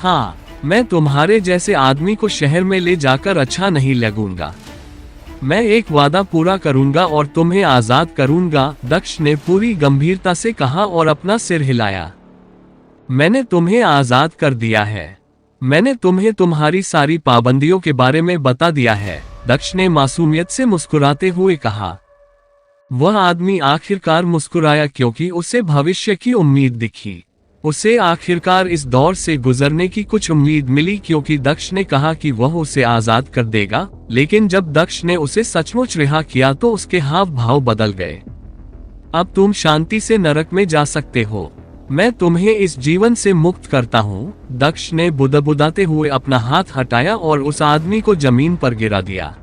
हाँ, मैं तुम्हारे जैसे आदमी को शहर में ले जाकर अच्छा नहीं लगूंगा। मैं एक वादा पूरा करूंगा और तुम्हें आजाद करूंगा, दक्ष ने पूरी गंभीरता से कहा और अपना सिर हिलाया। मैंने तुम्हें आजाद कर दिया है। मैंने तुम्हें तुम्हारी सारी पाबंदियों के बारे में बता दिया है, दक्ष ने मासूमियत से मुस्कुराते हुए कहा। वह आदमी आखिरकार मुस्कुराया क्योंकि उसे भविष्य की उम्मीद दिखी। उसे आखिरकार इस दौर से गुजरने की कुछ उम्मीद मिली, क्योंकि दक्ष ने कहा कि वह उसे आजाद कर देगा। लेकिन जब दक्ष ने उसे सचमुच रिहा किया तो उसके हाव भाव बदल गए। अब तुम शांति से नरक में जा सकते हो। मैं तुम्हें इस जीवन से मुक्त करता हूँ, दक्ष ने बुदबुदाते हुए अपना हाथ हटाया और उस आदमी को जमीन पर गिरा दिया।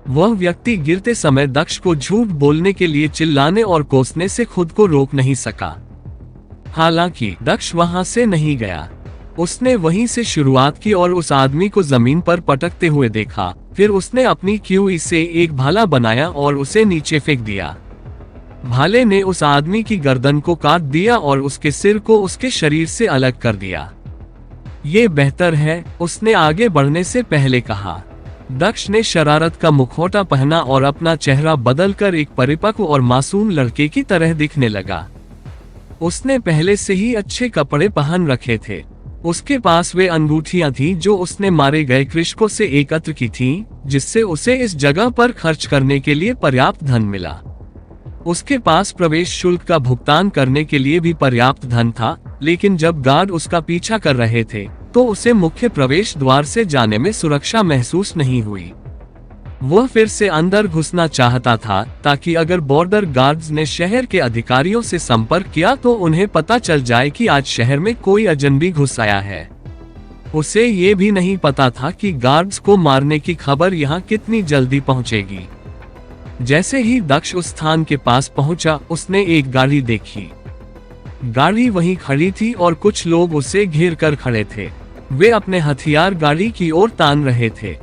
वह व्यक्ति गिरते समय दक्ष को झूठ बोलने के लिए चिल्लाने और कोसने से खुद को रोक नहीं सका। हालांकि दक्ष वहां से नहीं गया। उसने वहीं से शुरुआत की और उस आदमी को जमीन पर पटकते हुए देखा। फिर उसने अपनी क्यूई से एक भाला बनाया और उसे नीचे फेंक दिया। भाले ने उस आदमी की गर्दन को काट दिया और उसके सिर को उसके शरीर से अलग कर दिया। ये बेहतर है, उसने आगे बढ़ने से पहले कहा। दक्ष ने शरारत का मुखौटा पहना और अपना चेहरा बदलकर एक परिपक्व और मासूम लड़के की तरह दिखने लगा। उसने पहले से ही अच्छे कपड़े पहन रखे थे। उसके पास वे अंगूठियां थीं जो उसने मारे गए कृषकों से एकत्र की थीं, जिससे उसे इस जगह पर खर्च करने के लिए पर्याप्त धन मिला। उसके पास प्रवेश शुल्क का भुगतान करने के लिए भी पर्याप्त धन था, लेकिन जब गार्ड उसका पीछा कर रहे थे तो उसे मुख्य प्रवेश द्वार से जाने में सुरक्षा महसूस नहीं हुई। वह फिर से अंदर घुसना चाहता था, ताकि अगर बॉर्डर गार्ड्स ने शहर के अधिकारियों से संपर्क किया तो उन्हें पता चल जाए कि आज शहर में कोई अजनबी घुस आया है। उसे ये भी नहीं पता था कि गार्ड्स को मारने की खबर यहाँ कितनी जल्दी पहुंचेगी। जैसे ही दक्ष उस स्थान के पास पहुंचा, उसने एक गाड़ी देखी। गाड़ी वहीं खड़ी थी और कुछ लोग उसे घेर कर खड़े थे। वे अपने हथियार गाड़ी की ओर तान रहे थे।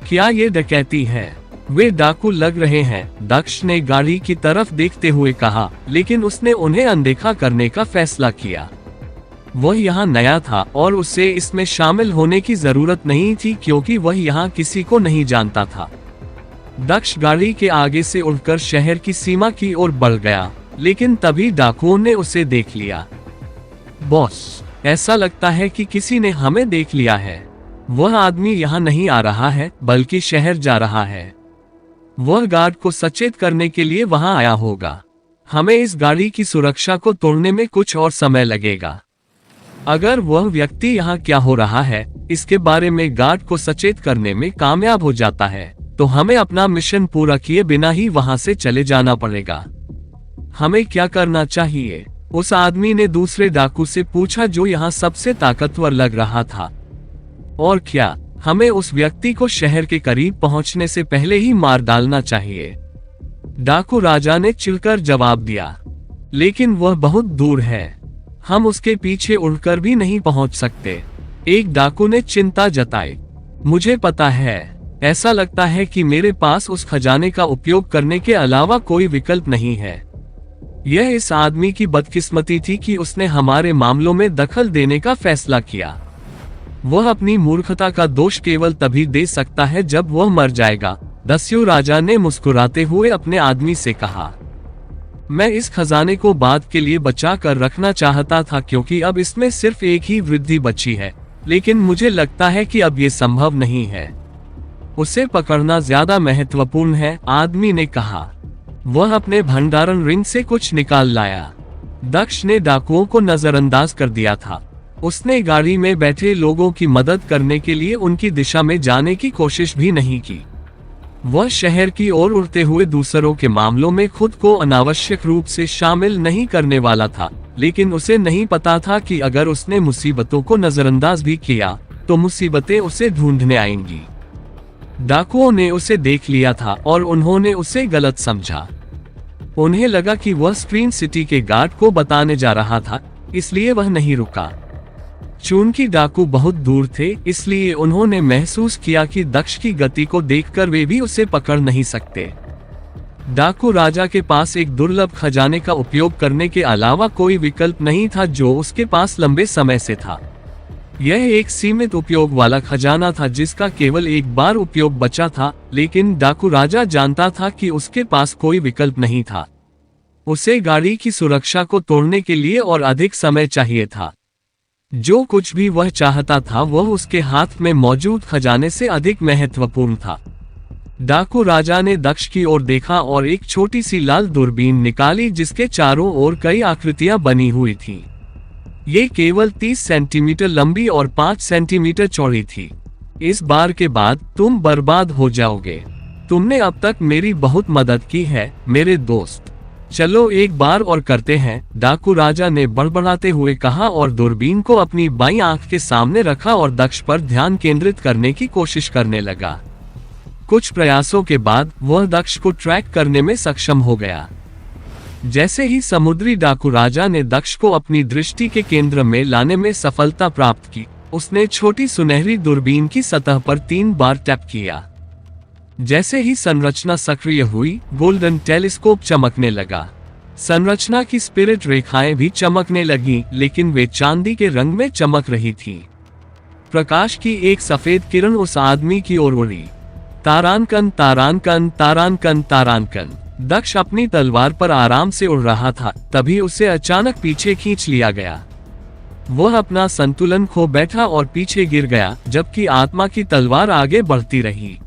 क्या ये डकैती है? वे डाकू लग रहे हैं, दक्ष ने गाड़ी की तरफ देखते हुए कहा, लेकिन उसने उन्हें अनदेखा करने का फैसला किया। वह यहाँ नया था और उसे इसमें शामिल होने की जरूरत नहीं थी क्योंकि वह यहाँ किसी को नहीं जानता था। दक्ष गाड़ी के आगे से उड़कर शहर की सीमा की ओर बढ़ गया, लेकिन तभी डाकुओं ने उसे देख लिया। बॉस, ऐसा लगता है कि किसी ने हमें देख लिया है। वह आदमी यहाँ नहीं आ रहा है, बल्कि शहर जा रहा है। वह गार्ड को सचेत करने के लिए वहां आया होगा। हमें इस गाड़ी की सुरक्षा को तोड़ने में कुछ और समय लगेगा। अगर वह व्यक्ति यहाँ क्या हो रहा है इसके बारे में गार्ड को सचेत करने में कामयाब हो जाता है, तो हमें अपना मिशन पूरा किए बिना ही वहां से चले जाना पड़ेगा। हमें क्या करना चाहिए? उस आदमी ने दूसरे डाकू से पूछा जो यहाँ सबसे ताकतवर लग रहा था। और क्या, हमें उस व्यक्ति को शहर के करीब पहुंचने से पहले ही मार डालना चाहिए? डाकू राजा ने चिढ़कर जवाब दिया, लेकिन वह बहुत दूर है, हम उसके पीछे उड़कर भी नहीं पहुंच सकते। एक डाकू ने चिंता जताई। मुझे पता है, ऐसा लगता है कि मेरे पास उस खजाने का उपयोग करने के अलावा कोई विकल्प नहीं है। यह इस आदमी की बदकिस्मती थी कि उसने हमारे मामलों में दखल देने का फैसला किया। वह अपनी मूर्खता का दोष केवल तभी दे सकता है जब वह मर जाएगा। दस्यु राजा ने मुस्कुराते हुए अपने आदमी से कहा, मैं इस खजाने को बाद के लिए बचा कर रखना चाहता था क्योंकि अब इसमें सिर्फ एक ही वृद्धि बची है, लेकिन मुझे लगता है कि अब ये संभव नहीं है। उसे पकड़ना ज्यादा महत्वपूर्ण है, आदमी ने कहा। वह अपने भंडारण रिंग से कुछ निकाल लाया। दक्ष ने डाकुओं को नजरअंदाज कर दिया था। उसने गाड़ी में बैठे लोगों की मदद करने के लिए उनकी दिशा में जाने की कोशिश भी नहीं की। वह शहर की ओर उड़ते हुए दूसरों के मामलों में खुद को अनावश्यक रूप से शामिल नहीं करने वाला था, लेकिन उसे नहीं पता था कि अगर उसने मुसीबतों को नजरअंदाज भी किया तो मुसीबतें उसे ढूंढने आएंगी। डाकुओं ने उसे देख लिया था और उन्होंने उसे गलत समझा। उन्हें लगा कि वह स्क्रीन सिटी के गार्ड को बताने जा रहा था, इसलिए वह नहीं रुका। चूंकि डाकू बहुत दूर थे, इसलिए उन्होंने महसूस किया कि दक्ष की गति को देखकर वे भी उसे पकड़ नहीं सकते। डाकू राजा के पास एक दुर्लभ खजाने का उपयोग करने के अलावा कोई विकल्प नहीं था जो उसके पास लंबे समय से था। यह एक सीमित उपयोग वाला खजाना था जिसका केवल एक बार उपयोग बचा था, लेकिन डाकू राजा जानता था कि उसके पास कोई विकल्प नहीं था। उसे गाड़ी की सुरक्षा को तोड़ने के लिए और अधिक समय चाहिए था। जो कुछ भी वह चाहता था वह उसके हाथ में मौजूद खजाने से अधिक महत्वपूर्ण था। डाकू राजा ने दक्ष की ओर देखा और एक छोटी सी लाल दूरबीन निकाली जिसके चारों ओर कई आकृतियां बनी हुई थीं। ये केवल 30 सेंटीमीटर लंबी और 5 सेंटीमीटर चौड़ी थी। इस बार के बाद तुम बर्बाद हो जाओगे। तुमने अब तक मेरी बहुत मदद की है मेरे दोस्त। चलो एक बार और करते हैं, डाकू राजा ने बड़बड़ाते हुए कहा और दूरबीन को अपनी बाईं आंख के सामने रखा और दक्ष पर ध्यान केंद्रित करने की कोशिश करने लगा। कुछ प्रयासों के बाद वह दक्ष को ट्रैक करने में सक्षम हो गया। जैसे ही समुद्री डाकू राजा ने दक्ष को अपनी दृष्टि के केंद्र में लाने में सफलता प्राप्त की, उसने छोटी सुनहरी दूरबीन की सतह पर 3 बार टैप किया। जैसे ही संरचना सक्रिय हुई, गोल्डन टेलीस्कोप चमकने लगा। संरचना की स्पिरिट रेखाएं भी चमकने लगी, लेकिन वे चांदी के रंग में चमक रही थीं। प्रकाश की एक सफेद किरण उस आदमी की ओर उड़ी। तारांकन तारांकन तारांकन तारांकन। दक्ष अपनी तलवार पर आराम से उड़ रहा था, तभी उसे अचानक पीछे खींच लिया गया। वह अपना संतुलन खो बैठा और पीछे गिर गया, जबकि आत्मा की तलवार आगे बढ़ती रही।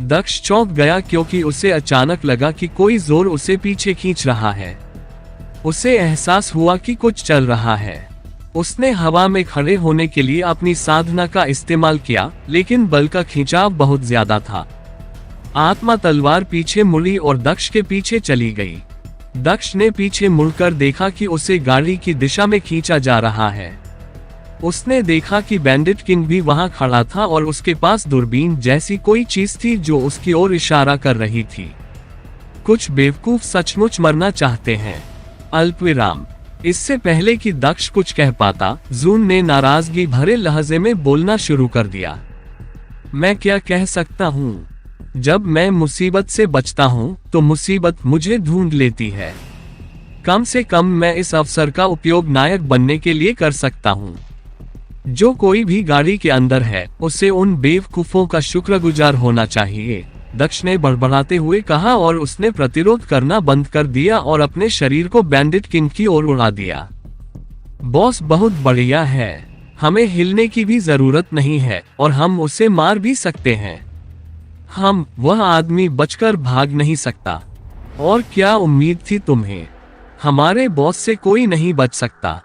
दक्ष चौंक गया क्योंकि उसे अचानक लगा कि कोई जोर उसे पीछे खींच रहा है। उसे एहसास हुआ कि कुछ चल रहा है। उसने हवा में खड़े होने के लिए अपनी साधना का इस्तेमाल किया, लेकिन बल का खिंचाव बहुत ज्यादा था। आत्मा तलवार पीछे मुड़ी और दक्ष के पीछे चली गई। दक्ष ने पीछे मुड़कर देखा कि उसे गाड़ी की दिशा में खींचा जा रहा है। उसने देखा कि बैंडिट किंग भी वहां खड़ा था और उसके पास दूरबीन जैसी कोई चीज थी जो उसकी ओर इशारा कर रही थी। कुछ बेवकूफ सचमुच मरना चाहते हैं। अल्पविराम। इससे पहले कि दक्ष कुछ कह पाता, जून ने नाराजगी भरे लहजे में बोलना शुरू कर दिया। मैं क्या कह सकता हूँ? जब मैं मुसीबत से बचता हूँ तो मुसीबत मुझे ढूंढ लेती है। कम से कम मैं इस अवसर का उपयोग नायक बनने के लिए कर सकता हूँ। जो कोई भी गाड़ी के अंदर है उसे उन बेवकूफों का शुक्रगुजार होना चाहिए, दक्ष ने बड़बड़ाते हुए कहा और उसने प्रतिरोध करना बंद कर दिया और अपने शरीर को बैंडिट किंग की ओर उड़ा दिया। बॉस बहुत बढ़िया है, हमें हिलने की भी जरूरत नहीं है और हम उसे मार भी सकते हैं। वह आदमी बचकर भाग नहीं सकता। और क्या उम्मीद थी तुम्हें? हमारे बॉस से कोई नहीं बच सकता।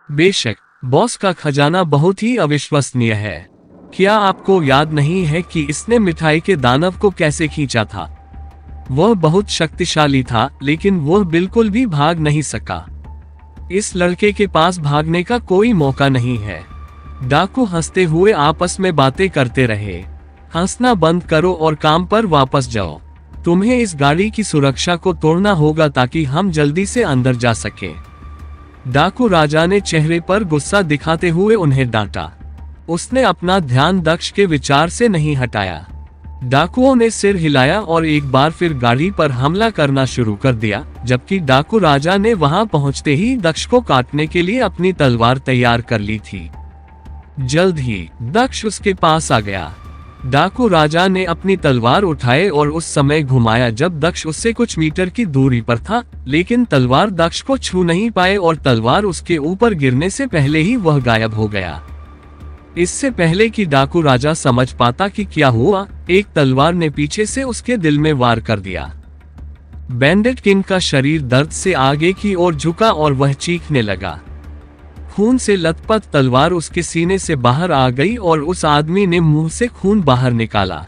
बेशक बॉस का खजाना बहुत ही अविश्वसनीय है। क्या आपको याद नहीं है कि इसने मिठाई के दानव को कैसे खींचा था? वह बहुत शक्तिशाली था, लेकिन वह बिल्कुल भी भाग नहीं सका। इस लड़के के पास भागने का कोई मौका नहीं है। डाकू हंसते हुए आपस में बातें करते रहे। हंसना बंद करो और काम पर वापस जाओ। तुम्हें इस गाड़ी की सुरक्षा को तोड़ना होगा ताकि हम जल्दी से अंदर जा सके। डाकू राजा ने चेहरे पर गुस्सा दिखाते हुए उन्हें डांटा। उसने अपना ध्यान दक्ष के विचार से नहीं हटाया। डाकुओं ने सिर हिलाया और एक बार फिर गाड़ी पर हमला करना शुरू कर दिया, जबकि डाकू राजा ने वहां पहुंचते ही दक्ष को काटने के लिए अपनी तलवार तैयार कर ली थी। जल्द ही दक्ष उसके पास आ गया। डाकू राजा ने अपनी तलवार उठाए और उस समय घुमाया जब दक्ष उससे कुछ मीटर की दूरी पर था, लेकिन तलवार दक्ष को छू नहीं पाए और तलवार उसके ऊपर गिरने से पहले ही वह गायब हो गया। इससे पहले कि डाकू राजा समझ पाता कि क्या हुआ, एक तलवार ने पीछे से उसके दिल में वार कर दिया। बैंडिट किंग का शरीर दर्द से आगे की ओर झुका और वह चीखने लगा। खून से लथपथ तलवार उसके सीने से बाहर आ गई और उस आदमी ने मुंह से खून बाहर निकाला।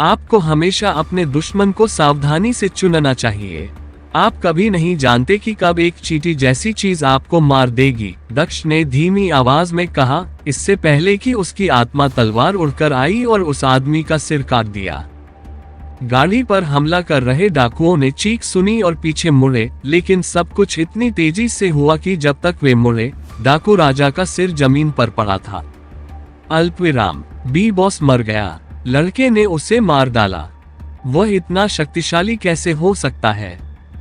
आपको हमेशा अपने दुश्मन को सावधानी से चुनना चाहिए। आप कभी नहीं जानते कि कब एक चींटी जैसी चीज आपको मार देगी, दक्ष ने धीमी आवाज में कहा, इससे पहले कि उसकी आत्मा तलवार उड़कर आई और उस आदमी का सिर काट दिया। गाड़ी पर हमला कर रहे डाकुओं ने चीख सुनी और पीछे मुड़े, लेकिन सब कुछ इतनी तेजी से हुआ कि जब तक वे मुड़े, डाकू राजा का सिर जमीन पर पड़ा था। अल्पविराम। बी बॉस मर गया। लड़के ने उसे मार डाला। वह इतना शक्तिशाली कैसे हो सकता है?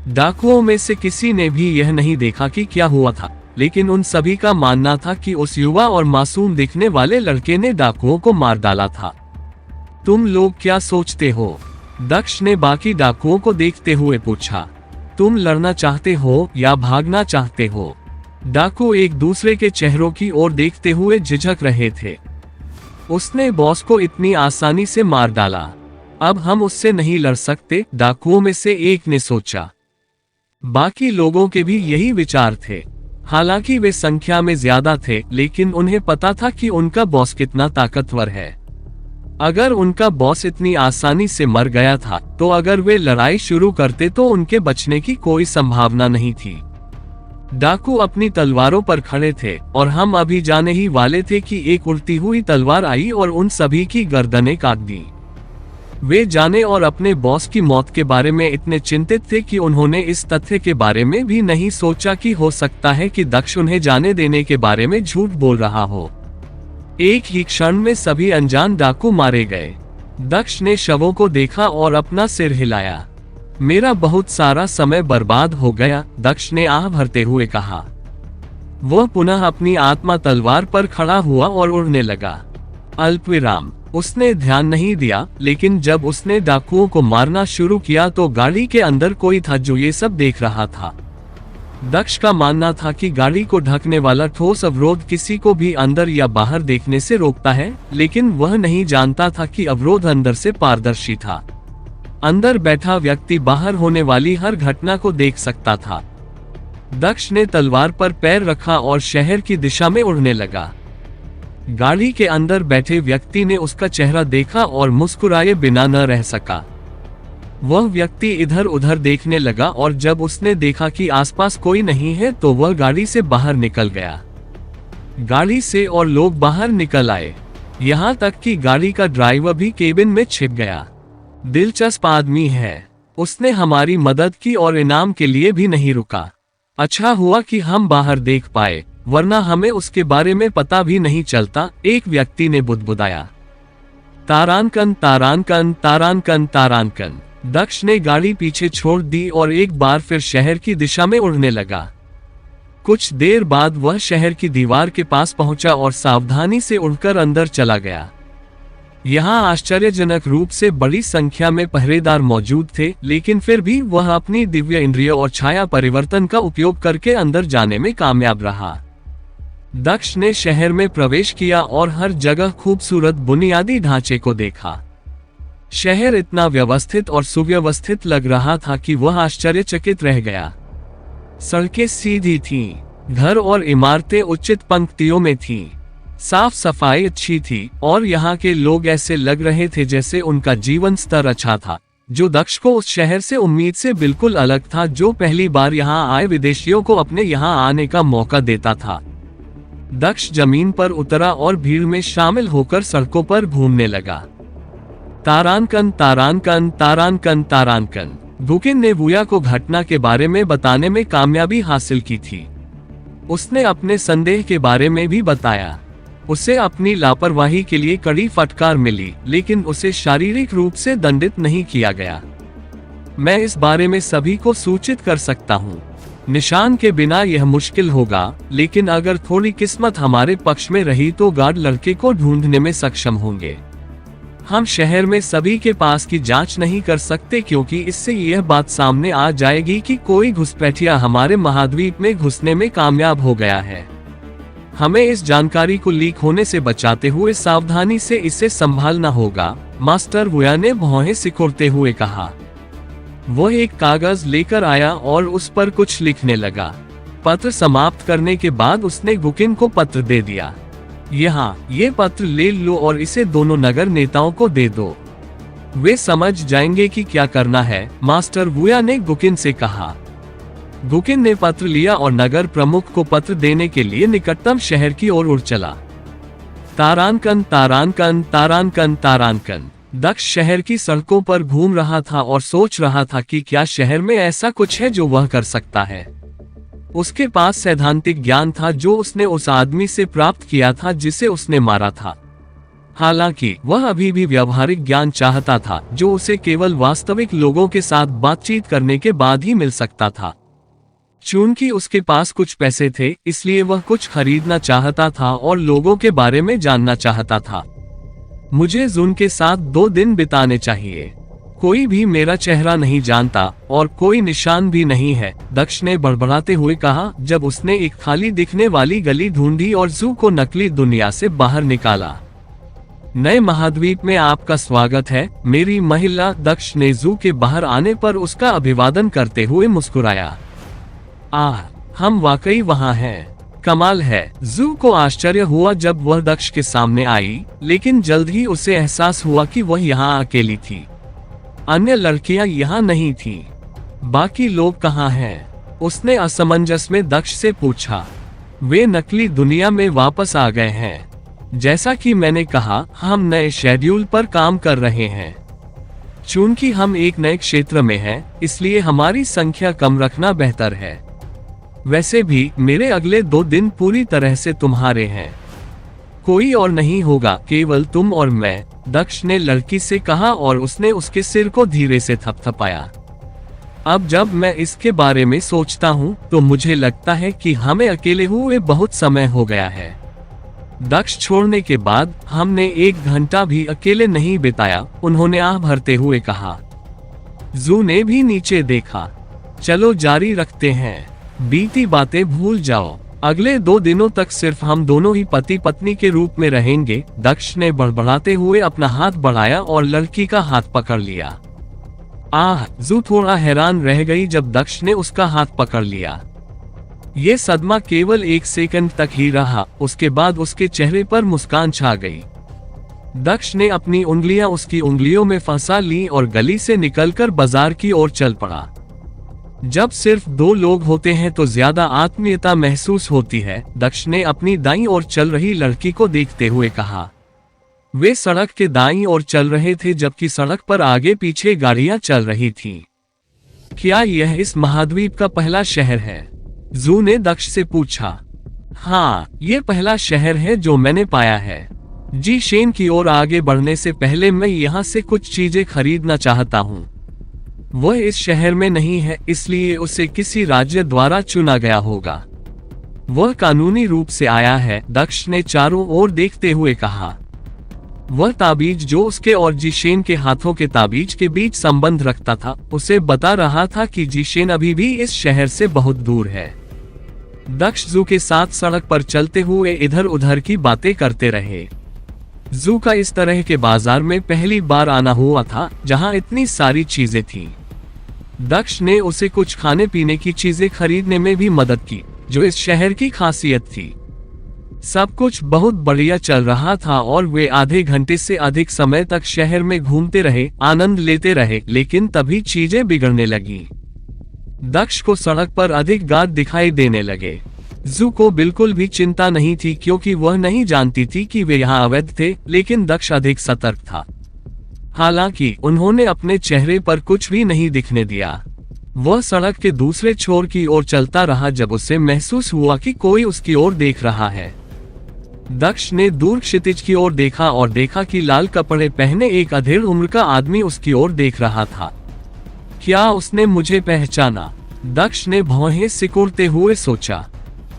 डाकुओं में से किसी ने भी यह नहीं देखा कि क्या हुआ था, लेकिन उन सभी का मानना था कि उस युवा और मासूम दिखने वाले लड़के ने डाकुओं को मार डाला था। तुम लोग क्या सोचते हो? दक्ष ने बाकी डाकुओं को देखते हुए पूछा। तुम लड़ना चाहते हो या भागना चाहते हो? डाकू एक दूसरे के चेहरों की ओर देखते हुए झिझक रहे थे। उसने बॉस को इतनी आसानी से मार डाला। अब हम उससे नहीं लड़ सकते, डाकुओं में से एक ने सोचा। बाकी लोगों के भी यही विचार थे। हालांकि वे संख्या में ज्यादा थे, लेकिन उन्हें पता था कि उनका बॉस कितना ताकतवर है। अगर उनका बॉस इतनी आसानी से मर गया था, तो अगर वे लड़ाई शुरू करते तो उनके बचने की कोई संभावना नहीं थी। डाकू अपनी तलवारों पर खड़े थे और हम अभी जाने ही वाले थे कि एक उड़ती हुई तलवार आई और उन सभी की गर्दनें काट दी। वे जाने और अपने बॉस की मौत के बारे में इतने चिंतित थे कि उन्होंने इस तथ्य के बारे में भी नहीं सोचा कि हो सकता है कि दक्ष उन्हें जाने देने के बारे में झूठ बोल रहा हो। एक ही क्षण में सभी अनजान डाकू मारे गए। दक्ष ने शवों को देखा और अपना सिर हिलाया। मेरा बहुत सारा समय बर्बाद हो गया, दक्ष ने आह भरते हुए कहा। वह पुनः अपनी आत्मा तलवार पर खड़ा हुआ और उड़ने लगा। अल्पविराम। उसने ध्यान नहीं दिया, लेकिन जब उसने डाकुओं को मारना शुरू किया तो गाड़ी के अंदर कोई था जो ये सब देख रहा था। दक्ष का मानना था कि गाड़ी को ढकने वाला ठोस अवरोध किसी को भी अंदर या बाहर देखने से रोकता है, लेकिन वह नहीं जानता था कि अवरोध अंदर से पारदर्शी था। अंदर बैठा व्यक्ति बाहर होने वाली हर घटना को देख सकता था। दक्ष ने तलवार पर पैर रखा और शहर की दिशा में उड़ने लगा। गाड़ी के अंदर बैठे व्यक्ति ने उसका चेहरा देखा और मुस्कुराए बिना न रह सका। वह व्यक्ति इधर उधर देखने लगा और जब उसने देखा कि आसपास कोई नहीं है तो वह गाड़ी से बाहर निकल गया। गाड़ी से और लोग बाहर निकल आए, यहाँ तक कि गाड़ी का ड्राइवर भी केबिन में छिप गया। दिलचस्प आदमी है, उसने हमारी मदद की और इनाम के लिए भी नहीं रुका। अच्छा हुआ कि हम बाहर देख पाए, वरना हमें उसके बारे में पता भी नहीं चलता, एक व्यक्ति ने बुदबुदाया। तारानकन तारानकन तारानकन तारानकन। दक्ष ने गाड़ी पीछे छोड़ दी और एक बार फिर शहर की दिशा में उड़ने लगा। कुछ देर बाद वह शहर की दीवार के पास पहुंचा और सावधानी से उड़कर अंदर चला गया। यहाँ आश्चर्यजनक रूप से बड़ी संख्या में पहरेदार मौजूद थे, लेकिन फिर भी वह अपनी दिव्य इंद्रियों और छाया परिवर्तन का उपयोग करके अंदर जाने में कामयाब रहा। दक्ष ने शहर में प्रवेश किया और हर जगह खूबसूरत बुनियादी ढांचे को देखा। शहर इतना व्यवस्थित और सुव्यवस्थित लग रहा था कि वह आश्चर्यचकित रह गया। सड़कें सीधी थीं, घर और इमारतें उचित पंक्तियों में थीं, साफ सफाई अच्छी थी और यहाँ के लोग ऐसे लग रहे थे जैसे उनका जीवन स्तर अच्छा था, जो दक्ष को उस शहर से उम्मीद से बिल्कुल अलग था जो पहली बार यहाँ आए विदेशियों को अपने यहाँ आने का मौका देता था। दक्ष जमीन पर उतरा और भीड़ में शामिल होकर सड़कों पर घूमने लगा। तारानकन तारानकन तारानकन तारानकन। गुकिन ने वुया को घटना के बारे में बताने में कामयाबी हासिल की थी। उसने अपने संदेह के बारे में भी बताया। उसे अपनी लापरवाही के लिए कड़ी फटकार मिली, लेकिन उसे शारीरिक रूप से दंडित नहीं किया गया। मैं इस बारे में सभी को सूचित कर सकता हूँ। निशान के बिना यह मुश्किल होगा, लेकिन अगर थोड़ी किस्मत हमारे पक्ष में रही तो गार्ड लड़के को ढूंढने में सक्षम होंगे। हम शहर में सभी के पास की जांच नहीं कर सकते क्योंकि इससे यह बात सामने आ जाएगी कि कोई घुसपैठिया हमारे महाद्वीप में घुसने में कामयाब हो गया है। हमें इस जानकारी को लीक होने से बचाते हुए सावधानी से इसे संभालना होगा, मास्टर वुया ने भौहें सिकुड़ते हुए कहा। वह एक कागज लेकर आया और उस पर कुछ लिखने लगा। पत्र समाप्त करने के बाद उसने गुकिन को पत्र दे दिया। यहाँ ये पत्र ले लो और इसे दोनों नगर नेताओं को दे दो, वे समझ जाएंगे कि क्या करना है, मास्टर वुया ने गुकिन से कहा। गुकिन ने पत्र लिया और नगर प्रमुख को पत्र देने के लिए निकटतम शहर की ओर उड़ चला। तारानकन तारानकन तारानकन तारानकन। दक्ष शहर की सड़कों पर घूम रहा था और सोच रहा था कि क्या शहर में ऐसा कुछ है जो वह कर सकता है। उसके पास सैद्धांतिक ज्ञान था जो उसने उस आदमी से प्राप्त किया था जिसे उसने मारा था। हालांकि वह अभी भी व्यावहारिक ज्ञान चाहता था जो उसे केवल वास्तविक लोगों के साथ बातचीत करने के बाद ही मिल सकता था। चूंकि उसके पास कुछ पैसे थे, इसलिए वह कुछ खरीदना चाहता था और लोगों के बारे में जानना चाहता था। मुझे जून के साथ 2 दिन बिताने चाहिए। कोई भी मेरा चेहरा नहीं जानता और कोई निशान भी नहीं है, दक्ष ने बड़बड़ाते हुए कहा जब उसने एक खाली दिखने वाली गली ढूंढी और जू को नकली दुनिया से बाहर निकाला। नए महाद्वीप में आपका स्वागत है, मेरी महिला। दक्ष ने जू के बाहर आने पर उसका अभिवादन करते हुए मुस्कुराया। आह, हम वाकई वहाँ हैं। कमाल है। जू को आश्चर्य हुआ जब वह दक्ष के सामने आई, लेकिन जल्द ही उसे एहसास हुआ कि वह यहाँ अकेली थी। अन्य लड़कियां यहाँ नहीं थीं। बाकी लोग कहाँ हैं? उसने असमंजस में दक्ष से पूछा। वे नकली दुनिया में वापस आ गए हैं। जैसा कि मैंने कहा, हम नए शेड्यूल पर काम कर रहे हैं। चूंकि हम एक नए क्षेत्र में हैं, इसलिए हमारी संख्या कम रखना बेहतर है। वैसे भी मेरे अगले 2 दिन पूरी तरह से तुम्हारे हैं। कोई और नहीं होगा, केवल तुम और मैं, दक्ष ने लड़की से कहा और उसने उसके सिर को धीरे से थपथपाया। अब जब मैं इसके बारे में सोचता हूँ तो मुझे लगता है कि हमें अकेले हुए बहुत समय हो गया है। दक्ष छोड़ने के बाद हमने 1 घंटा भी अकेले नहीं बिताया, उन्होंने आह भरते हुए कहा। जू ने भी नीचे देखा। चलो जारी रखते हैं, बीती बातें भूल जाओ। अगले 2 दिनों तक सिर्फ हम दोनों ही पति पत्नी के रूप में रहेंगे। दक्ष ने बड़बड़ाते हुए अपना हाथ बढ़ाया और लड़की का हाथ पकड़ लिया। आह, जू थोड़ा हैरान रह गई जब दक्ष ने उसका हाथ पकड़ लिया। ये सदमा केवल 1 सेकंड तक ही रहा, उसके बाद उसके चेहरे पर मुस्कान छा गई। दक्ष ने अपनी उंगलियां उसकी उंगलियों में फंसा ली और गली से निकलकर बाजार की ओर चल पड़ा। जब सिर्फ दो लोग होते हैं तो ज्यादा आत्मीयता महसूस होती है, दक्ष ने अपनी दाईं ओर चल रही लड़की को देखते हुए कहा। वे सड़क के दाईं ओर चल रहे थे जबकि सड़क पर आगे पीछे गाड़ियां चल रही थीं। क्या यह इस महाद्वीप का पहला शहर है? जू ने दक्ष से पूछा। हाँ, ये पहला शहर है जो मैंने पाया है। जी शेन की ओर आगे बढ़ने से पहले मैं यहाँ से कुछ चीजें खरीदना चाहता हूँ। वह इस शहर में नहीं है, इसलिए उसे किसी राज्य द्वारा चुना गया होगा। वह कानूनी रूप से आया है, दक्ष ने चारों ओर देखते हुए कहा। वह ताबीज जो उसके और जीशेन के हाथों के ताबीज के बीच संबंध रखता था, उसे बता रहा था कि जीशेन अभी भी इस शहर से बहुत दूर है। दक्ष जू के साथ सड़क पर चलते हुए इधर उधर की बातें करते रहे। जू का इस तरह के बाजार में पहली बार आना हुआ था जहां इतनी सारी चीजें थीं। दक्ष ने उसे कुछ खाने पीने की चीजें खरीदने में भी मदद की, जो इस शहर की खासियत थी। सब कुछ बहुत बढ़िया चल रहा था और वे आधे घंटे से अधिक समय तक शहर में घूमते रहे, आनंद लेते रहे, लेकिन तभी चीजें बिगड़ने लगी। दक्ष को सड़क पर अधिक गाद दिखाई देने लगे। जू को बिल्कुल भी चिंता नहीं थी क्योंकि वह नहीं जानती थी कि वे यहाँ अवैध थे, लेकिन दक्ष अधिक सतर्क था। हालांकि उन्होंने अपने चेहरे पर कुछ भी नहीं दिखने दिया। वह सड़क के दूसरे छोर की ओर चलता रहा जब उसे महसूस हुआ कि कोई उसकी ओर देख रहा है। दक्ष ने दूर क्षितिज की ओर देखा और देखा कि लाल कपड़े पहने एक अधेड़ उम्र का आदमी उसकी ओर देख रहा था। क्या उसने मुझे पहचाना? दक्ष ने भौहें सिकुड़ते हुए सोचा।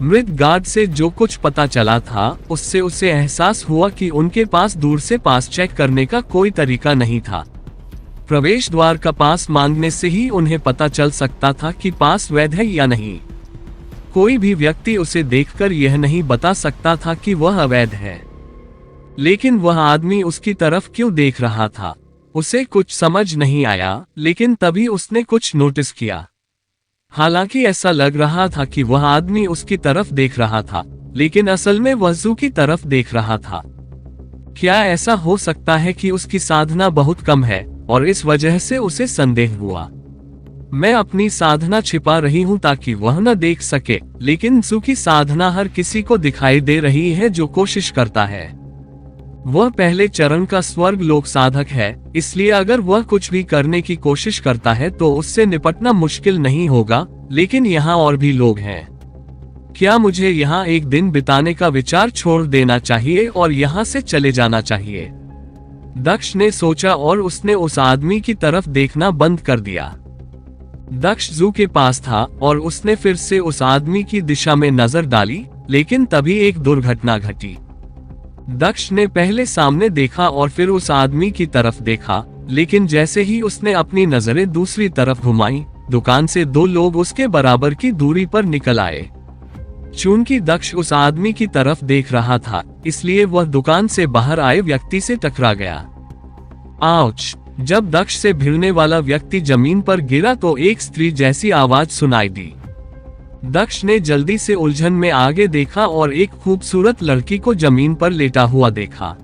मृत गार्ड से जो कुछ पता चला था उससे उसे एहसास हुआ कि उनके पास दूर से पास चेक करने का कोई तरीका नहीं था। प्रवेश द्वार का पास मांगने से ही उन्हें पता चल सकता था कि पास वैध है या नहीं। कोई भी व्यक्ति उसे देखकर यह नहीं बता सकता था कि वह अवैध है। लेकिन वह आदमी उसकी तरफ क्यों देख रहा था? उसे कुछ समझ नहीं आया, लेकिन तभी उसने कुछ नोटिस किया। हालांकि ऐसा लग रहा था कि वह आदमी उसकी तरफ देख रहा था, लेकिन असल में वह जू की तरफ देख रहा था। क्या ऐसा हो सकता है कि उसकी साधना बहुत कम है और इस वजह से उसे संदेह हुआ? मैं अपनी साधना छिपा रही हूँ ताकि वह न देख सके, लेकिन जू की साधना हर किसी को दिखाई दे रही है जो कोशिश करता है। वह पहले चरण का स्वर्ग लोक साधक है, इसलिए अगर वह कुछ भी करने की कोशिश करता है तो उससे निपटना मुश्किल नहीं होगा। लेकिन यहाँ और भी लोग हैं। क्या मुझे यहाँ एक दिन बिताने का विचार छोड़ देना चाहिए और यहाँ से चले जाना चाहिए? दक्ष ने सोचा और उसने उस आदमी की तरफ देखना बंद कर दिया। दक्ष जू के पास था और उसने फिर से उस आदमी की दिशा में नजर डाली, लेकिन तभी एक दुर्घटना घटी। दक्ष ने पहले सामने देखा और फिर उस आदमी की तरफ देखा, लेकिन जैसे ही उसने अपनी नजरें दूसरी तरफ घुमाई, दुकान से दो लोग उसके बराबर की दूरी पर निकल आए। चूंकि दक्ष उस आदमी की तरफ देख रहा था, इसलिए वह दुकान से बाहर आए व्यक्ति से टकरा गया। आउच! जब दक्ष से भिड़ने वाला व्यक्ति जमीन पर गिरा तो एक स्त्री जैसी आवाज सुनाई दी। दक्ष ने जल्दी से उलझन में आगे देखा और एक खूबसूरत लड़की को जमीन पर लेटा हुआ देखा।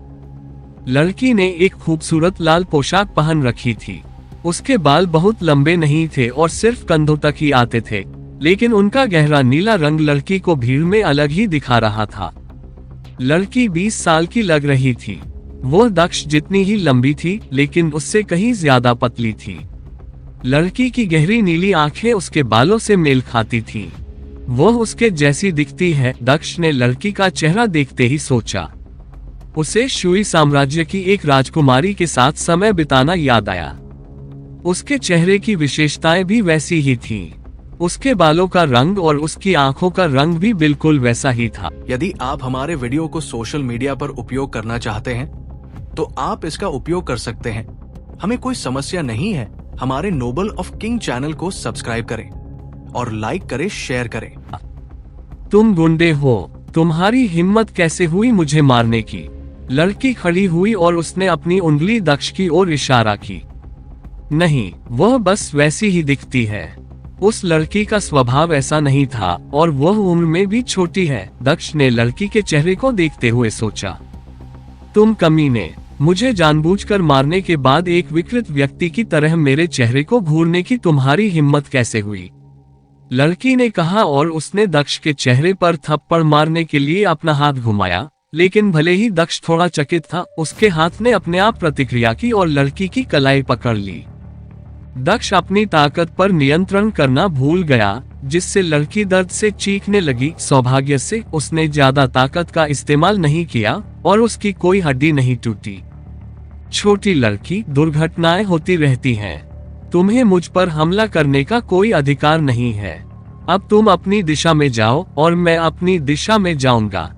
लड़की ने एक खूबसूरत लाल पोशाक पहन रखी थी। उसके बाल बहुत लंबे नहीं थे और सिर्फ कंधों तक ही आते थे, लेकिन उनका गहरा नीला रंग लड़की को भीड़ में अलग ही दिखा रहा था। लड़की 20 साल की लग रही थी। वह दक्ष जितनी ही लंबी थी, लेकिन उससे कहीं ज्यादा पतली थी। लड़की की गहरी नीली आंखें उसके बालों से मेल खाती थीं। वह उसके जैसी दिखती है, दक्ष ने लड़की का चेहरा देखते ही सोचा। उसे शुई साम्राज्य की एक राजकुमारी के साथ समय बिताना याद आया। उसके चेहरे की विशेषताएं भी वैसी ही थीं। उसके बालों का रंग और उसकी आंखों का रंग भी बिल्कुल वैसा ही था। यदि आप हमारे वीडियो को सोशल मीडिया पर उपयोग करना चाहते हैं तो आप इसका उपयोग कर सकते हैं। हमें कोई समस्या नहीं है। हमारे नोबल ऑफ किंग चैनल को सब्सक्राइब करें और लाइक करें, शेयर करें। तुम गुंडे हो, तुम्हारी हिम्मत कैसे हुई मुझे मारने की? लड़की खड़ी हुई और उसने अपनी उंगली दक्ष की ओर इशारा की। नहीं, वह बस वैसी ही दिखती है। उस लड़की का स्वभाव ऐसा नहीं था और वह उम्र में भी छोटी है। दक्ष ने लड़की के चेहरे को देखते हुए सोचा, तुम कमीने, मुझे जानबूझकर मारने के बाद एक विकृत व्यक्ति की तरह मेरे चेहरे को घूरने की तुम्हारी हिम्मत कैसे हुई? लड़की ने कहा और उसने दक्ष के चेहरे पर थप्पड़ मारने के लिए अपना हाथ घुमाया, लेकिन भले ही दक्ष थोड़ा चकित था, उसके हाथ ने अपने आप प्रतिक्रिया की और लड़की की कलाई पकड़ ली। दक्ष अपनी ताकत पर नियंत्रण करना भूल गया, जिससे लड़की दर्द से चीखने लगी। सौभाग्य से उसने ज्यादा ताकत का इस्तेमाल नहीं किया और उसकी कोई हड्डी नहीं टूटी। छोटी लड़की, दुर्घटनाएं होती रहती हैं। तुम्हें मुझ पर हमला करने का कोई अधिकार नहीं है। अब तुम अपनी दिशा में जाओ और मैं अपनी दिशा में जाऊंगा।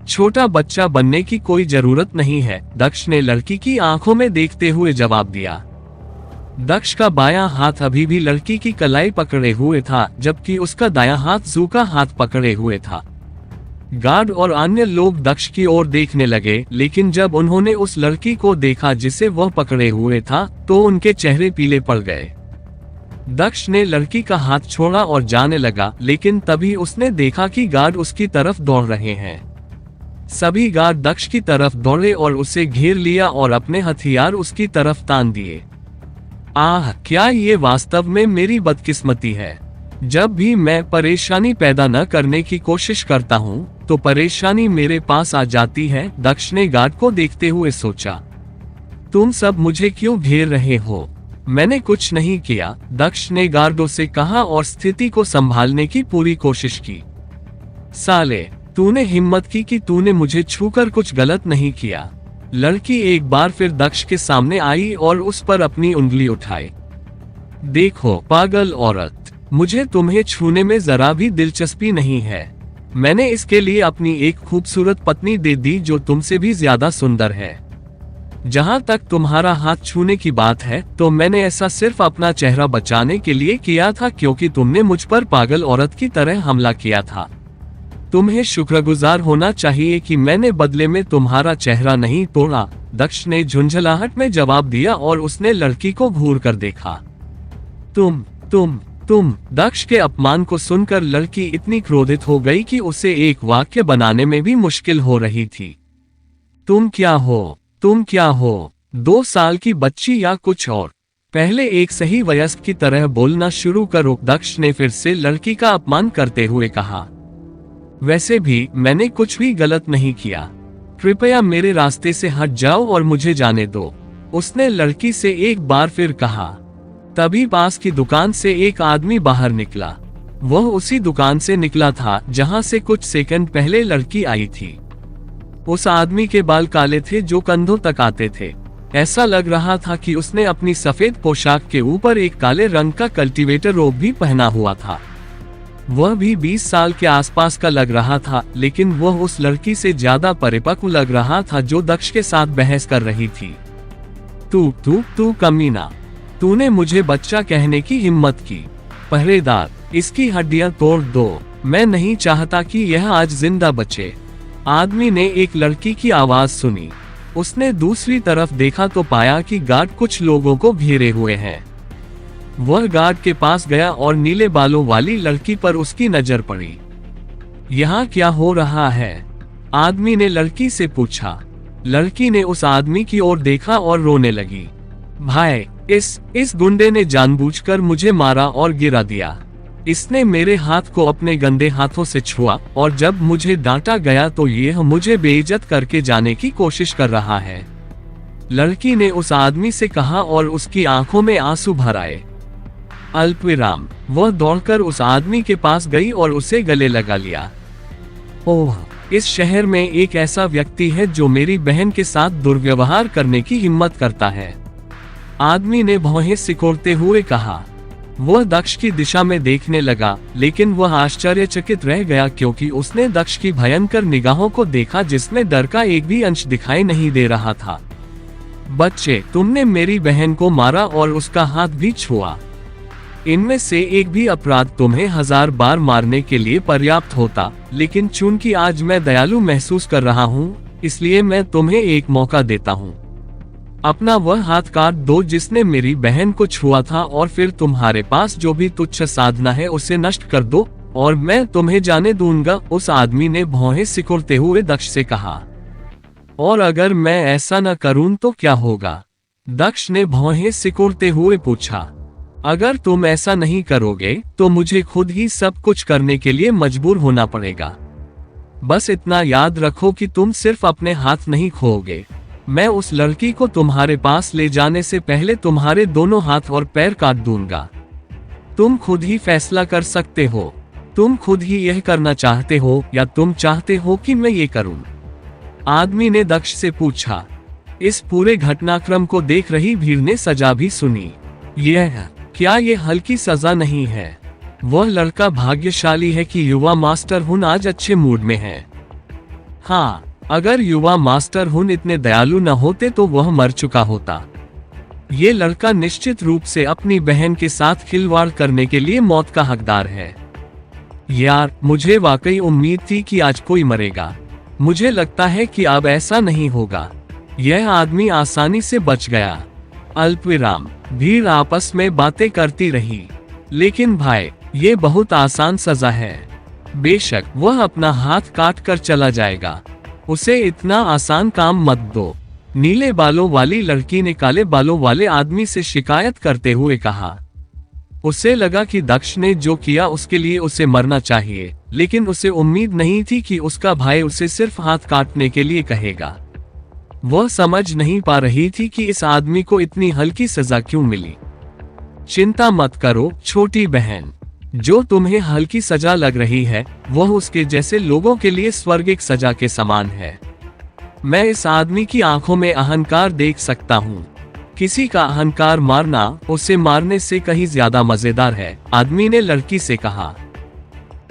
छोटा बच्चा बनने की कोई जरूरत नहीं है, दक्ष ने लड़की की आंखों में देखते हुए जवाब दिया। दक्ष का बायां हाथ अभी भी लड़की की कलाई पकड़े हुए था, जबकि उसका दायां हाथ जू का हाथ पकड़े हुए था। गार्ड और अन्य लोग दक्ष की ओर देखने लगे, लेकिन जब उन्होंने उस लड़की को देखा जिसे वह पकड़े हुए था, तो उनके चेहरे पीले पड़ गए। दक्ष ने लड़की का हाथ छोड़ा और जाने लगा, लेकिन तभी उसने देखा कि गार्ड उसकी तरफ दौड़ रहे हैं। सभी गार्ड दक्ष की तरफ दौड़े और उसे घेर लिया और अपने हथियार उसकी तरफ तान दिए। आह, क्या ये वास्तव में मेरी बदकिस्मती है। जब भी मैं परेशानी पैदा न करने की कोशिश करता हूँ, तो परेशानी मेरे पास आ जाती है, दक्ष ने गार्ड को देखते हुए सोचा। तुम सब मुझे क्यों घेर रहे हो? मैंने कुछ नहीं किया, दक्ष ने गार्डों से कहा और स्थिति को संभालने की पूरी कोशिश की। साले, तूने हिम्मत की कि तूने मुझे छूकर कुछ गलत नहीं किया। लड़की एक बार फिर दक्ष के सामने आई और उस पर अपनी उंगली उठाई। देखो पागल औरत, मुझे तुम्हें छूने में जरा भी दिलचस्पी नहीं है। मैंने इसके लिए अपनी एक खूबसूरत पत्नी दे दी जो तुमसे भी ज्यादा सुंदर है। जहां तक तुम्हारा हाथ छूने की बात है, तो मैंने ऐसा सिर्फ अपना चेहरा बचाने के लिए किया था, क्योंकि तुमने मुझ पर पागल औरत की तरह हमला किया था। तुम्हें शुक्रगुजार होना चाहिए कि मैंने बदले में तुम्हारा चेहरा नहीं तोड़ा, दक्ष ने झुंझलाहट में जवाब दिया और उसने लड़की को घूर कर देखा। तुम दक्ष के अपमान को सुनकर लड़की इतनी क्रोधित हो गई कि उसे एक वाक्य बनाने में भी मुश्किल हो रही थी। तुम क्या हो? 2 साल की बच्ची या कुछ और? पहले एक सही वयस्क की तरह बोलना शुरू करो, दक्ष ने फिर से लड़की का अपमान करते हुए कहा। वैसे भी मैंने कुछ भी गलत नहीं किया। कृपया मेरे रास्ते से हट जाओ और मुझे जाने दो, उसने लड़की से एक बार फिर कहा। तभी पास की दुकान से एक आदमी बाहर निकला। वह उसी दुकान से निकला था जहां से कुछ सेकंड पहले लड़की आई थी। उस आदमी के बाल काले थे जो कंधों तक आते थे। ऐसा लग रहा था कि उसने अपनी सफेद पोशाक के ऊपर एक काले रंग का कल्टीवेटर रोब भी पहना हुआ था। वह भी 20 साल के आसपास का लग रहा था, लेकिन वह उस लड़की से ज्यादा परिपक्व लग रहा था जो दक्ष के साथ बहस कर रही थी। तू कमीना, तूने मुझे बच्चा कहने की हिम्मत की। पहरेदार, इसकी हड्डियां तोड़ दो, मैं नहीं चाहता कि यह आज जिंदा बचे। आदमी ने एक लड़की की आवाज सुनी। उसने दूसरी तरफ देखा तो पाया कि गार्ड कुछ लोगों को घेरे हुए हैं। वह गार्ड के पास गया और नीले बालों वाली लड़की पर उसकी नजर पड़ी। यहाँ क्या हो रहा है? आदमी ने लड़की से पूछा। लड़की ने उस आदमी की ओर देखा और रोने लगी। भाई, इस गुंडे ने जानबूझकर मुझे मारा और गिरा दिया। इसने मेरे हाथ को अपने गंदे हाथों से छुआ और जब मुझे डांटा गया तो यह मुझे बेइज्जत करके जाने की कोशिश कर रहा है। लड़की ने उस आदमी से कहा और उसकी आंखों में आंसू भर आए। अल्पविराम, वह दौड़कर उस आदमी के पास गई और उसे गले लगा लिया। ओह, इस शहर में एक ऐसा व्यक्ति है जो मेरी बहन के साथ दुर्व्यवहार करने की हिम्मत करता है, आदमी ने भौहें सिकोड़ते हुए कहा। वह दक्ष की दिशा में देखने लगा, लेकिन वह आश्चर्यचकित रह गया क्योंकि उसने दक्ष की भयंकर निगाहों को देखा जिसमें डर का एक भी अंश दिखाई नहीं दे रहा था। बच्चे, तुमने मेरी बहन को मारा और उसका हाथ भी छुआ। इनमें से एक भी अपराध तुम्हें 1000 बार मारने के लिए पर्याप्त होता, लेकिन चूंकि आज मैं दयालु महसूस कर रहा हूँ, इसलिए मैं तुम्हें एक मौका देता हूँ। अपना वह हाथ काट दो जिसने मेरी बहन को छुआ था और फिर तुम्हारे पास जो भी तुच्छ साधना है उसे नष्ट कर दो और मैं तुम्हें जाने दूंगा, उस आदमी ने भौहें सिकुड़ते हुए दक्ष से कहा। और अगर मैं ऐसा न करूं तो क्या होगा? दक्ष ने भौहें सिकुड़ते हुए पूछा। अगर तुम ऐसा नहीं करोगे तो मुझे खुद ही सब कुछ करने के लिए मजबूर होना पड़ेगा। बस इतना याद रखो कि तुम सिर्फ अपने हाथ नहीं खोओगे, मैं उस लड़की को तुम्हारे पास ले जाने से पहले तुम्हारे दोनों हाथ और पैर काट दूंगा। तुम खुद ही फैसला कर सकते हो, तुम खुद ही यह करना चाहते हो या तुम चाहते हो कि मैं ये करूं? आदमी ने दक्ष से पूछा। इस पूरे घटनाक्रम को देख रही भीड़ ने सजा भी सुनी। क्या ये हल्की सजा नहीं है? वह लड़का भाग्यशाली है कि युवा मास्टर हुन आज अच्छे मूड में है। हाँ, अगर युवा मास्टर हुन इतने दयालु न होते तो वह मर चुका होता। ये लड़का निश्चित रूप से अपनी बहन के साथ खिलवाड़ करने के लिए मौत का हकदार है। यार, मुझे वाकई उम्मीद थी कि आज कोई मरेगा। मुझे लगता है कि अब ऐसा नहीं होगा। यह आदमी आसानी से बच गया। अल्पविराम। भीड़ आपस में बातें करती रही। लेकिन भाई, ये बहुत आसान सजा है। बेशक वह अपना हाथ काट कर चला जाएगा, उसे इतना आसान काम मत दो। नीले बालों वाली लड़की ने काले बालों वाले आदमी से शिकायत करते हुए कहा। उसे लगा कि दक्ष ने जो किया उसके लिए उसे मरना चाहिए, लेकिन उसे उम्मीद नहीं थी कि उसका भाई उसे सिर्फ हाथ काटने के लिए कहेगा। वह समझ नहीं पा रही थी कि इस आदमी को इतनी हल्की सजा क्यों मिली। चिंता मत करो छोटी बहन, जो तुम्हें हल्की सजा लग रही है वह उसके जैसे लोगों के लिए स्वर्गिक सजा के समान है। मैं इस आदमी की आंखों में अहंकार देख सकता हूँ। किसी का अहंकार मारना उसे मारने से कहीं ज्यादा मजेदार है, आदमी ने लड़की से कहा।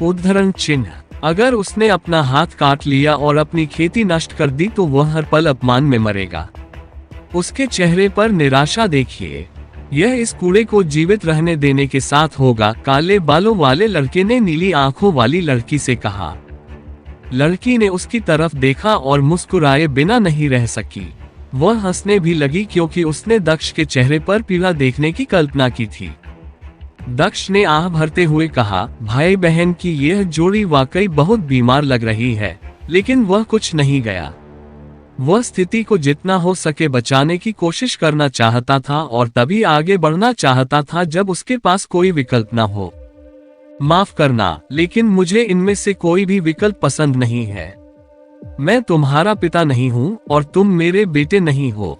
उद्धरण चिन्ह, अगर उसने अपना हाथ काट लिया और अपनी खेती नष्ट कर दी तो वह हर पल अपमान में मरेगा। उसके चेहरे पर निराशा देखिए, यह इस कूड़े को जीवित रहने देने के साथ होगा। काले बालों वाले लड़के ने नीली आंखों वाली लड़की से कहा। लड़की ने उसकी तरफ देखा और मुस्कुराए बिना नहीं रह सकी। वह हंसने भी लगी क्योंकि उसने दक्ष के चेहरे पर पीड़ा देखने की कल्पना की थी। दक्ष ने आह भरते हुए कहा, भाई बहन की यह जोड़ी वाकई बहुत बीमार लग रही है। लेकिन वह कुछ नहीं गया। वह स्थिति को जितना हो सके बचाने की कोशिश करना चाहता था और तभी आगे बढ़ना चाहता था जब उसके पास कोई विकल्प न हो। माफ करना, लेकिन मुझे इनमें से कोई भी विकल्प पसंद नहीं है। मैं तुम्हारा पिता नहीं हूँ और तुम मेरे बेटे नहीं हो।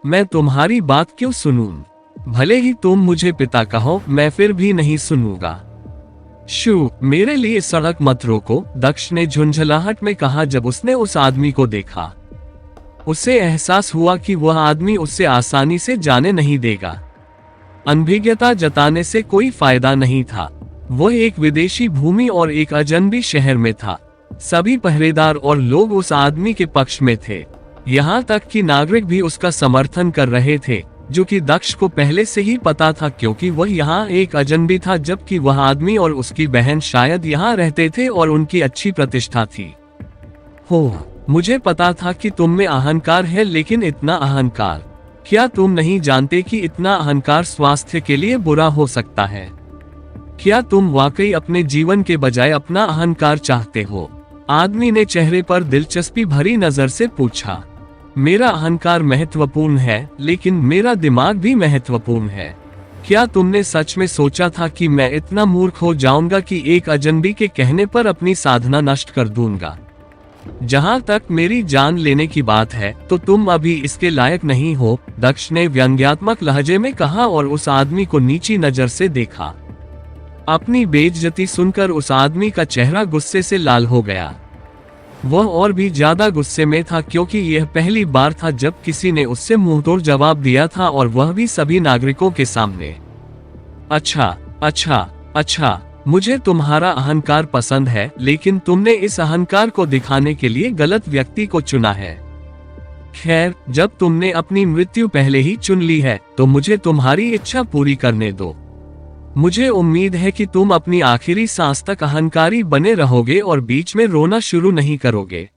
मैं तुम्हारी बात क्यों सुनूं? भले ही तुम मुझे पिता कहो, मैं फिर भी नहीं सुनूंगा। शू, मेरे लिए सड़क मत रोको, दक्ष ने झुंझलाहट में कहा जब उसने उस आदमी को देखा। उसे एहसास हुआ कि वह आदमी उससे आसानी से जाने नहीं देगा। अनभिज्ञता जताने से कोई फायदा नहीं था। वह एक विदेशी भूमि और एक अजनबी शहर में था। सभी पहरेदार और लोग उस आदमी के पक्ष में थे। यहाँ तक कि नागरिक भी उसका समर्थन कर रहे थे, जो कि दक्ष को पहले से ही पता था क्योंकि वह यहाँ एक अजनबी था, जबकि वह आदमी और उसकी बहन शायद यहाँ रहते थे और उनकी अच्छी प्रतिष्ठा थी। हो, मुझे पता था कि तुम में अहंकार है, लेकिन इतना अहंकार, क्या तुम नहीं जानते कि इतना अहंकार स्वास्थ्य के लिए बुरा हो सकता है? क्या तुम वाकई अपने जीवन के बजाय अपना अहंकार चाहते हो? आदमी ने चेहरे पर दिलचस्पी भरी नजर से पूछा। मेरा अहंकार महत्वपूर्ण है, लेकिन मेरा दिमाग भी महत्वपूर्ण है। क्या तुमने सच में सोचा था कि मैं इतना मूर्ख हो जाऊंगा कि एक अजनबी के कहने पर अपनी साधना नष्ट कर दूंगा? जहां तक मेरी जान लेने की बात है तो तुम अभी इसके लायक नहीं हो, दक्ष ने व्यंग्यात्मक लहजे में कहा और उस आदमी को नीची नजर से देखा। अपनी बेइज्जती सुनकर उस आदमी का चेहरा गुस्से से लाल हो गया। वह और भी ज्यादा गुस्से में था क्योंकि यह पहली बार था जब किसी ने उससे मुंहतोड़ जवाब दिया था, और वह भी सभी नागरिकों के सामने। अच्छा अच्छा अच्छा, मुझे तुम्हारा अहंकार पसंद है, लेकिन तुमने इस अहंकार को दिखाने के लिए गलत व्यक्ति को चुना है। खैर, जब तुमने अपनी मृत्यु पहले ही चुन ली है तो मुझे तुम्हारी इच्छा पूरी करने दो। मुझे उम्मीद है कि तुम अपनी आखिरी सांस तक अहंकारी बने रहोगे और बीच में रोना शुरू नहीं करोगे।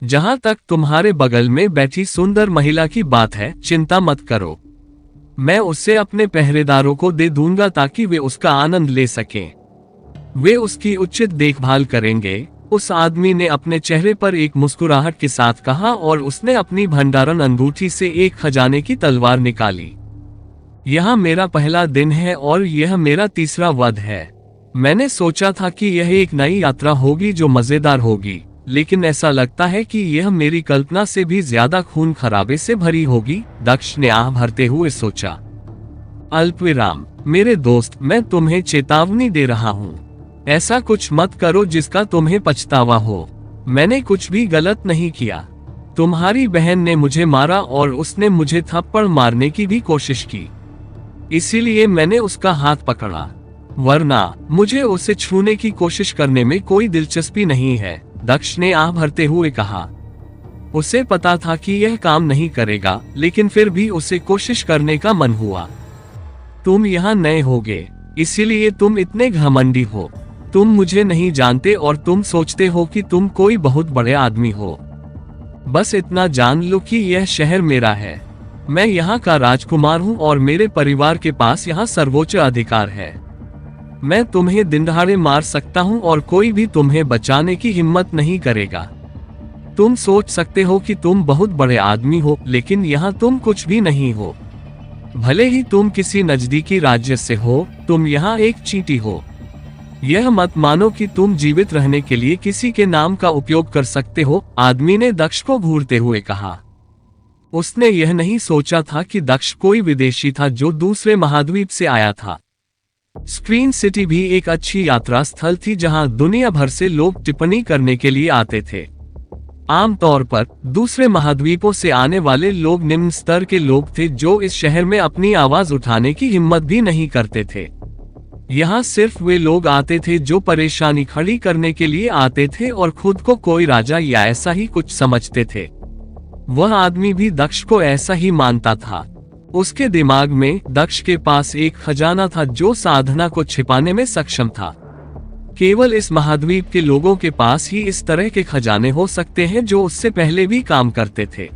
जहां तक तुम्हारे बगल में बैठी सुंदर महिला की बात है, चिंता मत करो, मैं उससे अपने पहरेदारों को दे दूंगा ताकि वे उसका आनंद ले सकें। वे उसकी उचित देखभाल करेंगे। उस आदमी ने अपने चेहरे पर एक मुस्कुराहट के साथ कहा और उसने अपनी भंडारण अंगूठी से एक खजाने की तलवार निकाली। यह मेरा पहला दिन है और यह मेरा तीसरा वध है। मैंने सोचा था कि यह एक नई यात्रा होगी जो मजेदार होगी, लेकिन ऐसा लगता है कि यह मेरी कल्पना से भी ज्यादा खून खराबे से भरी होगी, दक्ष ने आह भरते हुए सोचा। अल्पविराम। मेरे दोस्त, मैं तुम्हें चेतावनी दे रहा हूँ, ऐसा कुछ मत करो जिसका तुम्हें पछतावा हो। मैंने कुछ भी गलत नहीं किया। तुम्हारी बहन ने मुझे मारा और उसने मुझे थप्पड़ मारने की भी कोशिश की, इसीलिए मैंने उसका हाथ पकड़ा, वरना मुझे उसे छूने की कोशिश करने में कोई दिलचस्पी नहीं है, दक्ष ने आह भरते हुए कहा। उसे पता था कि यह काम नहीं करेगा, लेकिन फिर भी उसे कोशिश करने का मन हुआ। तुम यहाँ नए होगे, इसीलिए तुम इतने घमंडी हो। तुम मुझे नहीं जानते और तुम सोचते हो कि तुम कोई बहुत बड़े आदमी हो। बस इतना जान लो कि यह शहर मेरा है। मैं यहाँ का राजकुमार हूँ और मेरे परिवार के पास यहाँ सर्वोच्च अधिकार है। मैं तुम्हें दिन दहाड़े मार सकता हूँ और कोई भी तुम्हें बचाने की हिम्मत नहीं करेगा। तुम सोच सकते हो कि तुम बहुत बड़े आदमी हो, लेकिन यहाँ तुम कुछ भी नहीं हो। भले ही तुम किसी नजदीकी राज्य से हो, तुम यहाँ एक चींटी हो। यह मत मानो कि तुम जीवित रहने के लिए किसी के नाम का उपयोग कर सकते हो, आदमी ने दक्ष को घूरते हुए कहा। उसने यह नहीं सोचा था कि दक्ष कोई विदेशी था जो दूसरे महाद्वीप से आया था। स्क्रीन सिटी भी एक अच्छी यात्रा स्थल थी जहां दुनिया भर से लोग टिप्पणी करने के लिए आते थे। आमतौर पर दूसरे महाद्वीपों से आने वाले लोग निम्न स्तर के लोग थे जो इस शहर में अपनी आवाज उठाने की हिम्मत भी नहीं करते थे। यहाँ सिर्फ वे लोग आते थे जो परेशानी खड़ी करने के लिए आते थे और खुद को कोई राजा या ऐसा ही कुछ समझते थे। वह आदमी भी दक्ष को ऐसा ही मानता था। उसके दिमाग में दक्ष के पास एक खजाना था जो साधना को छिपाने में सक्षम था। केवल इस महाद्वीप के लोगों के पास ही इस तरह के खजाने हो सकते हैं जो उससे पहले भी काम करते थे।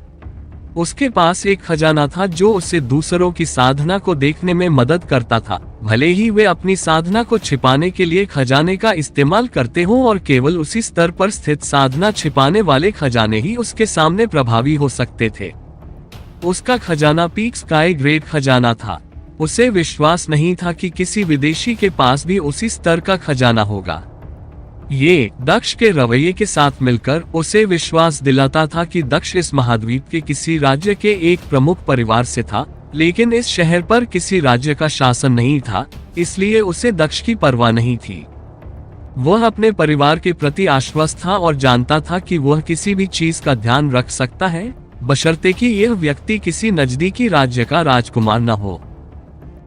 उसके पास एक खजाना था जो उसे दूसरों की साधना को देखने में मदद करता था, भले ही वे अपनी साधना को छिपाने के लिए खजाने का इस्तेमाल करते हों और केवल उसी स्तर पर स्थित साधना छिपाने वाले खजाने ही उसके सामने प्रभावी हो सकते थे। उसका खजाना पीक स्काई ग्रेड खजाना था। उसे विश्वास नहीं था कि किसी विदेशी के पास भी उसी स्तर का खजाना होगा। ये दक्ष के रवैये के साथ मिलकर उसे विश्वास दिलाता था कि दक्ष इस महाद्वीप के किसी राज्य के एक प्रमुख परिवार से था, लेकिन इस शहर पर किसी राज्य का शासन नहीं था, इसलिए उसे दक्ष की परवाह नहीं थी। वह अपने परिवार के प्रति आश्वस्त था और जानता था कि वह किसी भी चीज का ध्यान रख सकता है, बशर्ते कि यह व्यक्ति किसी नजदीकी राज्य का राजकुमार न हो।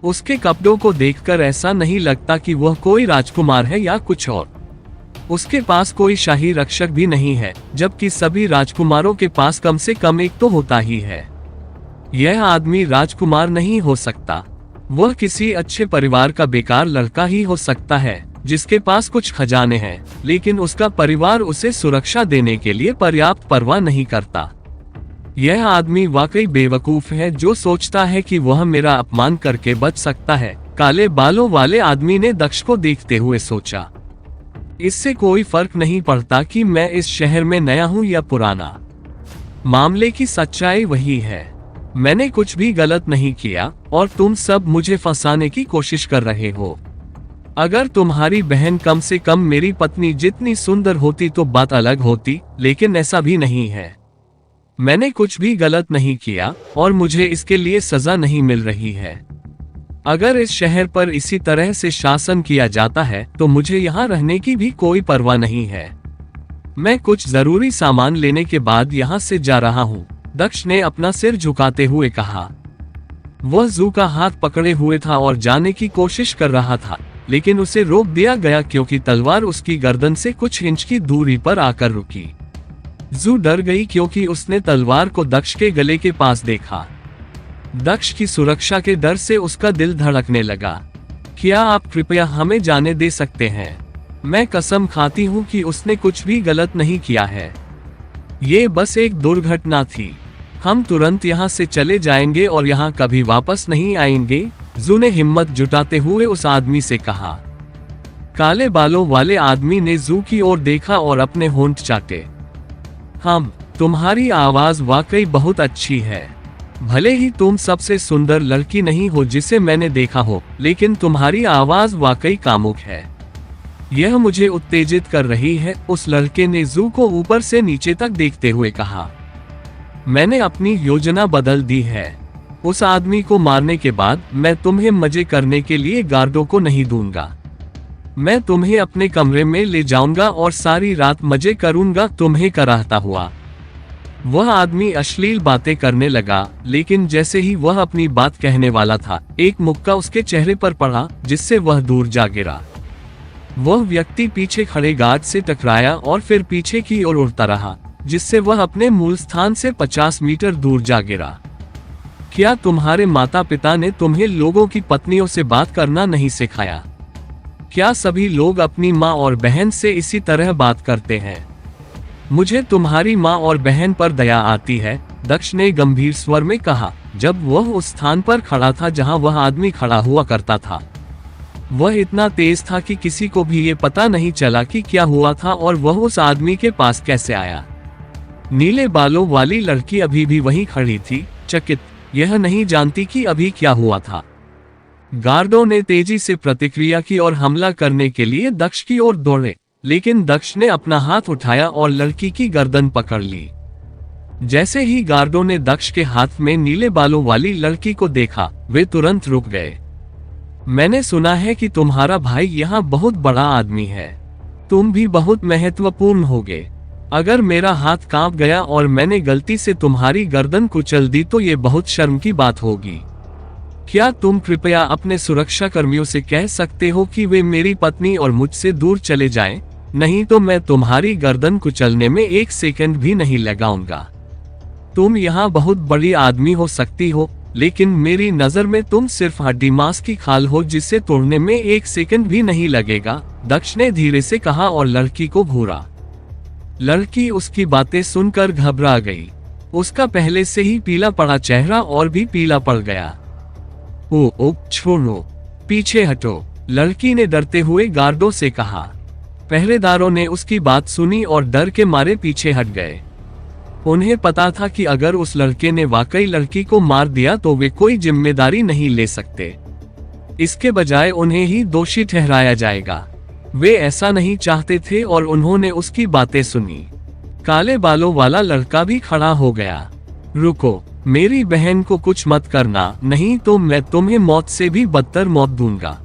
उसके कपड़ों को देखकर ऐसा नहीं लगता कि वह कोई राजकुमार है या कुछ और। उसके पास कोई शाही रक्षक भी नहीं है, जबकि सभी राजकुमारों के पास कम से कम एक तो होता ही है। यह आदमी राजकुमार नहीं हो सकता। वह किसी अच्छे परिवार का बेकार लड़का ही हो सकता है जिसके पास कुछ खजाने हैं, लेकिन उसका परिवार उसे सुरक्षा देने के लिए पर्याप्त परवाह नहीं करता। यह आदमी वाकई बेवकूफ है जो सोचता है कि वह मेरा अपमान करके बच सकता है, काले बालों वाले आदमी ने दक्ष को देखते हुए सोचा। इससे कोई फर्क नहीं पड़ता कि मैं इस शहर में नया हूं या पुराना। मामले की सच्चाई वही है। मैंने कुछ भी गलत नहीं किया और तुम सब मुझे फंसाने की कोशिश कर रहे हो। अगर तुम्हारी बहन कम से कम मेरी पत्नी जितनी सुंदर होती तो बात अलग होती, लेकिन ऐसा भी नहीं है। मैंने कुछ भी गलत नहीं किया और मुझे इसके लिए सजा नहीं मिल रही है। अगर इस शहर पर इसी तरह से शासन किया जाता है तो मुझे यहाँ रहने की भी कोई परवाह नहीं है। मैं कुछ जरूरी सामान लेने के बाद यहाँ से जा रहा हूँ, दक्ष ने अपना सिर झुकाते हुए कहा। वह जू का हाथ पकड़े हुए था और जाने की कोशिश कर रहा था, लेकिन उसे रोक दिया गया क्योंकि तलवार उसकी गर्दन से कुछ इंच की दूरी पर आकर रुकी। जू डर गई क्योंकि उसने तलवार को दक्ष के गले के पास देखा। दक्ष की सुरक्षा के डर से उसका दिल धड़कने लगा। क्या आप कृपया हमें जाने दे सकते हैं? मैं कसम खाती हूँ कि उसने कुछ भी गलत नहीं किया है। ये बस एक दुर्घटना थी। हम तुरंत यहाँ से चले जाएंगे और यहाँ कभी वापस नहीं आएंगे, जू ने हिम्मत जुटाते हुए उस आदमी से कहा। काले बालों वाले आदमी ने जू की ओर देखा और अपने होंठ चाटे। तुम्हारी आवाज वाकई बहुत अच्छी है। भले ही तुम सबसे सुंदर लड़की नहीं हो जिसे मैंने देखा हो, लेकिन तुम्हारी आवाज वाकई कामुक है। यह मुझे उत्तेजित कर रही है, उस लड़के ने जू को ऊपर से नीचे तक देखते हुए कहा। मैंने अपनी योजना बदल दी है। उस आदमी को मारने के बाद मैं तुम्हें मजे करने के लिए गार्डों को नहीं दूंगा। मैं तुम्हें अपने कमरे में ले जाऊंगा और सारी रात मजे करूंगा तुम्हें कराहता हुआ। वह आदमी अश्लील बातें करने लगा, लेकिन जैसे ही वह अपनी बात कहने वाला था, एक मुक्का उसके चेहरे पर पड़ा जिससे वह दूर जा गिरा। वह व्यक्ति पीछे खड़े गार्ड से टकराया और फिर पीछे की ओर उड़ता रहा, जिससे वह अपने मूल स्थान से 50 मीटर दूर जा गिरा। क्या तुम्हारे माता पिता ने तुम्हें लोगों की पत्नियों से बात करना नहीं सिखाया? क्या सभी लोग अपनी माँ और बहन से इसी तरह बात करते हैं? मुझे तुम्हारी माँ और बहन पर दया आती है, दक्ष ने गंभीर स्वर में कहा, जब वह उस स्थान पर खड़ा था जहाँ वह आदमी खड़ा हुआ करता था। वह इतना तेज था कि किसी को भी ये पता नहीं चला कि क्या हुआ था और वह उस आदमी के पास कैसे आया। नीले बालों वाली लड़की अभी भी वहीं खड़ी थी, चकित, यह नहीं जानती कि अभी क्या हुआ था। गार्डों ने तेजी से प्रतिक्रिया की और हमला करने के लिए दक्ष की ओर दौड़े, लेकिन दक्ष ने अपना हाथ उठाया और लड़की की गर्दन पकड़ ली। जैसे ही गार्डों ने दक्ष के हाथ में नीले बालों वाली लड़की को देखा, वे तुरंत रुक गए। मैंने सुना है कि तुम्हारा भाई यहाँ बहुत बड़ा आदमी है। तुम भी बहुत महत्वपूर्ण होगे। अगर मेरा हाथ कांप गया और मैंने गलती से तुम्हारी गर्दन कुचल दी तो ये बहुत शर्म की बात होगी। क्या तुम कृपया अपने सुरक्षा कर्मियों से कह सकते हो कि वे मेरी पत्नी और मुझसे दूर चले जाएं? नहीं तो मैं तुम्हारी गर्दन कुचलने में 1 सेकंड भी नहीं लगाऊंगा। तुम यहाँ बहुत बड़ी आदमी हो सकती हो, लेकिन मेरी नजर में तुम सिर्फ हड्डी मांस की खाल हो जिसे तोड़ने में 1 सेकंड भी नहीं लगेगा, दक्ष ने धीरे से कहा और लड़की को घूरा। लड़की उसकी बातें सुनकर घबरा गई। उसका पहले से ही पीला पड़ा चेहरा और भी पीला पड़ गया। ओ छोड़ो, पीछे हटो, लड़की ने डरते हुए गार्डों से कहा। पहरेदारों ने उसकी बात सुनी और डर के मारे पीछे हट गए। उन्हें पता था कि अगर उस लड़के ने वाकई लड़की को मार दिया तो वे कोई जिम्मेदारी नहीं ले सकते। इसके बजाय उन्हें ही दोषी ठहराया जाएगा। वे ऐसा नहीं चाहते थे और उन्होंने उसकी बातें सुनी। काले बालों वाला लड़का भी खड़ा हो गया। रुको, मेरी बहन को कुछ मत करना, नहीं तो मैं तुम्हें मौत से भी बदतर मौत दूंगा।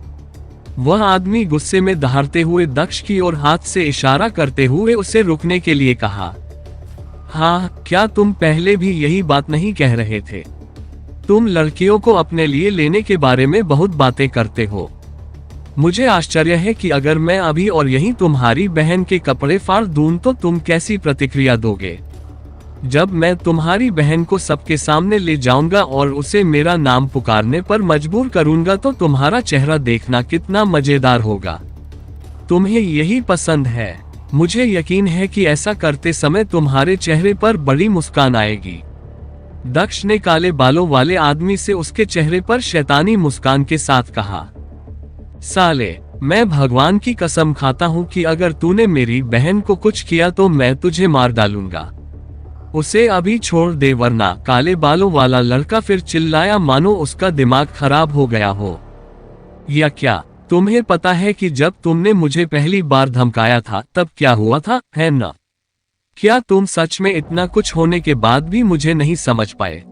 वह आदमी गुस्से में दहाड़ते हुए दक्ष की ओर हाथ से इशारा करते हुए उसे रुकने के लिए कहा। हाँ, क्या तुम पहले भी यही बात नहीं कह रहे थे? तुम लड़कियों को अपने लिए लेने के बारे में बहुत बातें करते हो। मुझे आश्चर्य है कि अगर मैं अभी और यहीं तुम्हारी बहन के कपड़े फाड़ दूं तो तुम कैसी प्रतिक्रिया दोगे? जब मैं तुम्हारी बहन को सबके सामने ले जाऊंगा और उसे मेरा नाम पुकारने पर मजबूर करूंगा तो तुम्हारा चेहरा देखना कितना मजेदार होगा। तुम्हें यही पसंद है। मुझे यकीन है कि ऐसा करते समय तुम्हारे चेहरे पर बड़ी मुस्कान आएगी। दक्ष ने काले बालों वाले आदमी से उसके चेहरे पर शैतानी मुस्कान के साथ कहा। साले, मैं भगवान की कसम खाता हूँ कि अगर तूने मेरी बहन को कुछ किया तो मैं तुझे मार डालूंगा। उसे अभी छोड़ दे वरना, काले बालों वाला लड़का फिर चिल्लाया मानो उसका दिमाग खराब हो गया हो। या क्या तुम्हें पता है कि जब तुमने मुझे पहली बार धमकाया था तब क्या हुआ था, है ना? क्या तुम सच में इतना कुछ होने के बाद भी मुझे नहीं समझ पाए?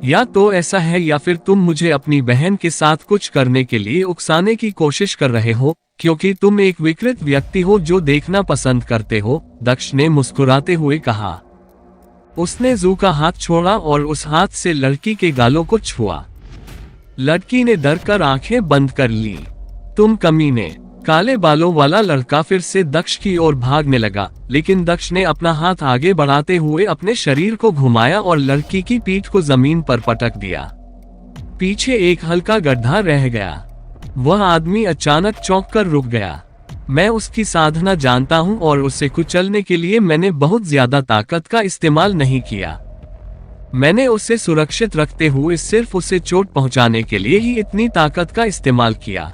या तो ऐसा है या फिर तुम मुझे अपनी बहन के साथ कुछ करने के लिए उकसाने की कोशिश कर रहे हो, क्योंकि तुम एक विकृत व्यक्ति हो जो देखना पसंद करते हो, दक्ष ने मुस्कुराते हुए कहा। उसने जू का हाथ छोड़ा और उस हाथ से लड़की के गालों को छुआ। लड़की ने डर कर आंखें बंद कर ली। तुम कमीने, काले बालों वाला लड़का फिर से दक्ष की ओर भागने लगा, लेकिन दक्ष ने अपना हाथ आगे बढ़ाते हुए अपने शरीर को घुमाया और लड़की की पीठ को जमीन पर पटक दिया। पीछे एक हल्का गड्ढा रह गया। वह आदमी अचानक चौंक कर रुक गया। मैं उसकी साधना जानता हूं और उसे कुचलने के लिए मैंने बहुत ज्यादा ताकत का इस्तेमाल नहीं किया। मैंने उसे सुरक्षित रखते हुए सिर्फ उसे चोट पहुंचाने के लिए ही इतनी ताकत का इस्तेमाल किया।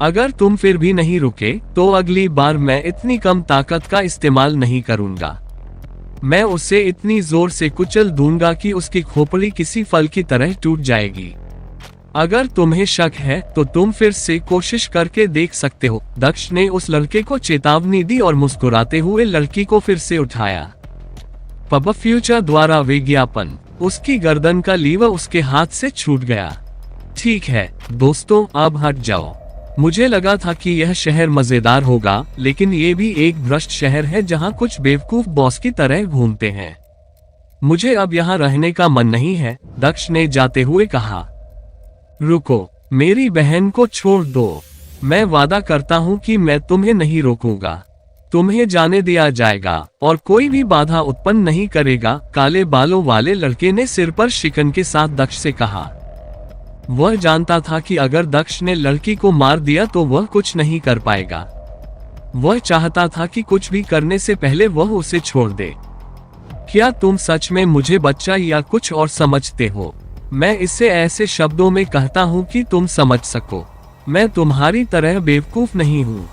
अगर तुम फिर भी नहीं रुके तो अगली बार मैं इतनी कम ताकत का इस्तेमाल नहीं करूंगा। मैं उसे इतनी जोर से कुचल दूंगा कि उसकी खोपड़ी किसी फल की तरह टूट जाएगी। अगर तुम्हें शक है तो तुम फिर से कोशिश करके देख सकते हो। दक्ष ने उस लड़के को चेतावनी दी और मुस्कुराते हुए लड़की को फिर से उठाया। पब फ्यूचर द्वारा विज्ञापन। उसकी गर्दन का लीवर उसके हाथ से छूट गया। ठीक है दोस्तों, अब हट जाओ। मुझे लगा था कि यह शहर मजेदार होगा, लेकिन ये भी एक भ्रष्ट शहर है जहाँ कुछ बेवकूफ बॉस की तरह घूमते हैं। मुझे अब यहाँ रहने का मन नहीं है, दक्ष ने जाते हुए कहा। रुको, मेरी बहन को छोड़ दो। मैं वादा करता हूँ कि मैं तुम्हें नहीं रोकूंगा। तुम्हें जाने दिया जाएगा और कोई भी बाधा उत्पन्न नहीं करेगा, काले बालों वाले लड़के ने सिर पर शिकन के साथ दक्ष से कहा। वह जानता था कि अगर दक्ष ने लड़की को मार दिया तो वह कुछ नहीं कर पाएगा। वह चाहता था कि कुछ भी करने से पहले वह उसे छोड़ दे। क्या तुम सच में मुझे बच्चा या कुछ और समझते हो? मैं इसे ऐसे शब्दों में कहता हूँ कि तुम समझ सको। मैं तुम्हारी तरह बेवकूफ नहीं हूँ।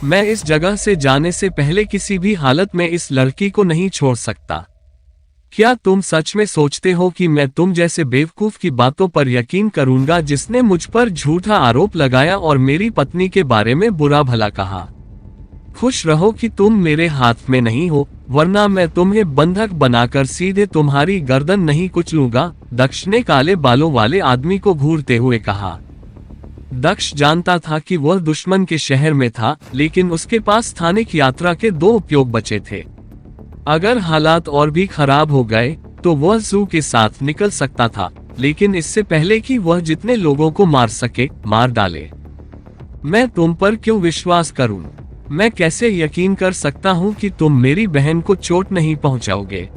मैं इस जगह से जाने से पहले किसी भी हालत में इस लड़की को नहीं छोड़ सकता। क्या तुम सच में सोचते हो कि मैं तुम जैसे बेवकूफ की बातों पर यकीन करूंगा जिसने मुझ पर झूठा आरोप लगाया और मेरी पत्नी के बारे में बुरा भला कहा? खुश रहो कि तुम मेरे हाथ में नहीं हो, वरना मैं तुम्हें बंधक बनाकर सीधे तुम्हारी गर्दन नहीं कुचलूंगा, दक्ष ने काले बालों वाले आदमी को घूरते हुए कहा। दक्ष जानता था कि वह दुश्मन के शहर में था, लेकिन उसके पास स्थानिक यात्रा के 2 उपयोग बचे थे। अगर हालात और भी खराब हो गए तो वह जू के साथ निकल सकता था, लेकिन इससे पहले कि वह जितने लोगों को मार सके मार डाले। मैं तुम पर क्यों विश्वास करूं? मैं कैसे यकीन कर सकता हूं कि तुम मेरी बहन को चोट नहीं पहुंचाओगे?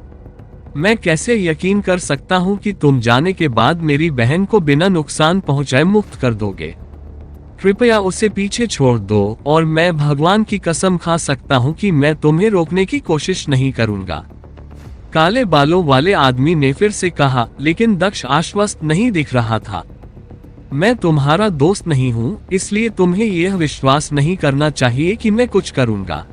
मैं कैसे यकीन कर सकता हूं कि तुम जाने के बाद मेरी बहन को बिना नुकसान पहुंचाए मुक्त कर दोगे? कृपया उसे पीछे छोड़ दो और मैं भगवान की कसम खा सकता हूं कि मैं तुम्हें रोकने की कोशिश नहीं करूंगा। काले बालों वाले आदमी ने फिर से कहा, लेकिन दक्ष आश्वस्त नहीं दिख रहा था। मैं तुम्हारा दोस्त नहीं हूं, इसलिए तुम्हें यह विश्वास नहीं करना चाहिए कि मैं कुछ करूंगा।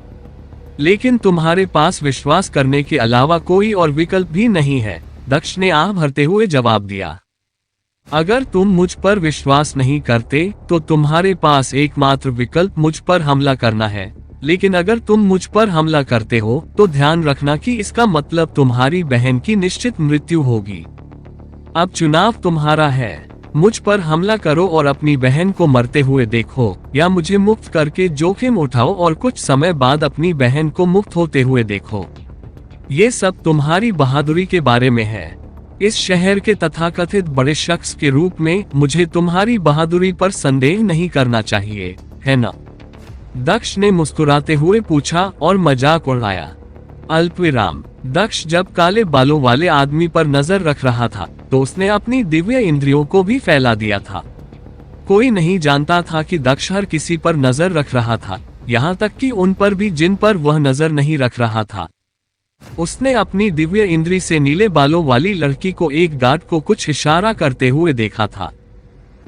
लेकिन तुम्हारे पास विश्वास करने के अलावा कोई और विकल्प भी नहीं है, दक्ष ने आह भरते हुए जवाब दिया। अगर तुम मुझ पर विश्वास नहीं करते तो तुम्हारे पास एकमात्र विकल्प मुझ पर हमला करना है, लेकिन अगर तुम मुझ पर हमला करते हो तो ध्यान रखना कि इसका मतलब तुम्हारी बहन की निश्चित मृत्यु होगी। अब चुनाव तुम्हारा है। मुझ पर हमला करो और अपनी बहन को मरते हुए देखो, या मुझे मुक्त करके जोखिम उठाओ और कुछ समय बाद अपनी बहन को मुक्त होते हुए देखो। ये सब तुम्हारी बहादुरी के बारे में है। इस शहर के तथाकथित बड़े शख्स के रूप में मुझे तुम्हारी बहादुरी पर संदेह नहीं करना चाहिए, है ना? दक्ष ने मुस्कुराते हुए पूछा और मजाक उड़ाया। अल्पविराम। दक्ष जब काले बालों वाले आदमी पर नजर रख रहा था तो उसने अपनी दिव्य इंद्रियों को भी फैला दिया था। कोई नहीं जानता था कि दक्ष हर किसी पर नजर रख रहा था, यहाँ तक कि उन पर भी जिन पर वह नजर नहीं रख रहा था। उसने अपनी दिव्य इंद्री से नीले बालों वाली लड़की को एक गार्ड को कुछ इशारा करते हुए देखा था।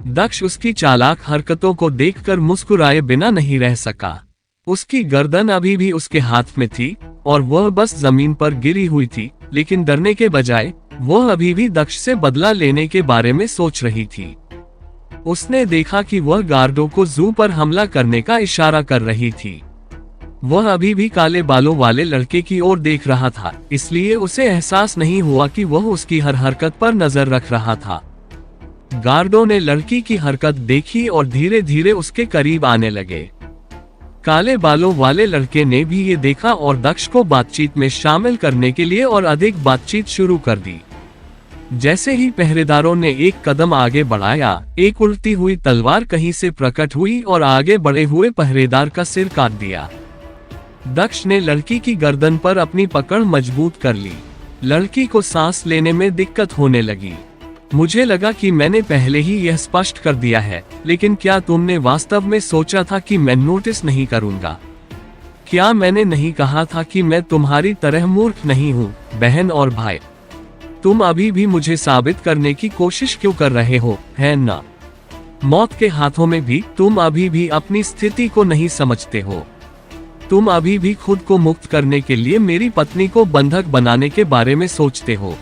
दक्ष उसकी चालाक हरकतों को देखकर मुस्कुराए बिना नहीं रह सका। उसकी गर्दन अभी भी उसके हाथ में थी और वह बस जमीन पर गिरी हुई थी, लेकिन डरने के बजाय वह अभी भी दक्ष से बदला लेने के बारे में सोच रही थी। उसने देखा कि वह गार्डों को जू पर हमला करने का इशारा कर रही थी। वह अभी भी काले बालों वाले लड़के की ओर देख रहा था, इसलिए उसे एहसास नहीं हुआ कि वह उसकी हर हरकत पर नजर रख रहा था। गार्डों ने लड़की की हरकत देखी और धीरे धीरे उसके करीब आने लगे। काले बालों वाले लड़के ने भी ये देखा और दक्ष को बातचीत में शामिल करने के लिए और अधिक बातचीत शुरू कर दी। जैसे ही पहरेदारों ने एक कदम आगे बढ़ाया, एक उड़ती हुई तलवार कहीं से प्रकट हुई और आगे बढ़े हुए पहरेदार का सिर काट दिया। दक्ष ने लड़की की गर्दन पर अपनी पकड़ मजबूत कर ली। लड़की को सांस लेने में दिक्कत होने लगी। मुझे लगा कि मैंने पहले ही यह स्पष्ट कर दिया है, लेकिन क्या तुमने वास्तव में सोचा था कि मैं नोटिस नहीं करूंगा? क्या मैंने नहीं कहा था कि मैं तुम्हारी तरह मूर्ख नहीं हूँ, बहन और भाई? तुम अभी भी मुझे साबित करने की कोशिश क्यों कर रहे हो, है ना? मौत के हाथों में भी तुम अभी भी अपनी स्थिति को नहीं समझते हो। तुम अभी भी खुद को मुक्त करने के लिए मेरी पत्नी को बंधक बनाने के बारे में सोचते हो।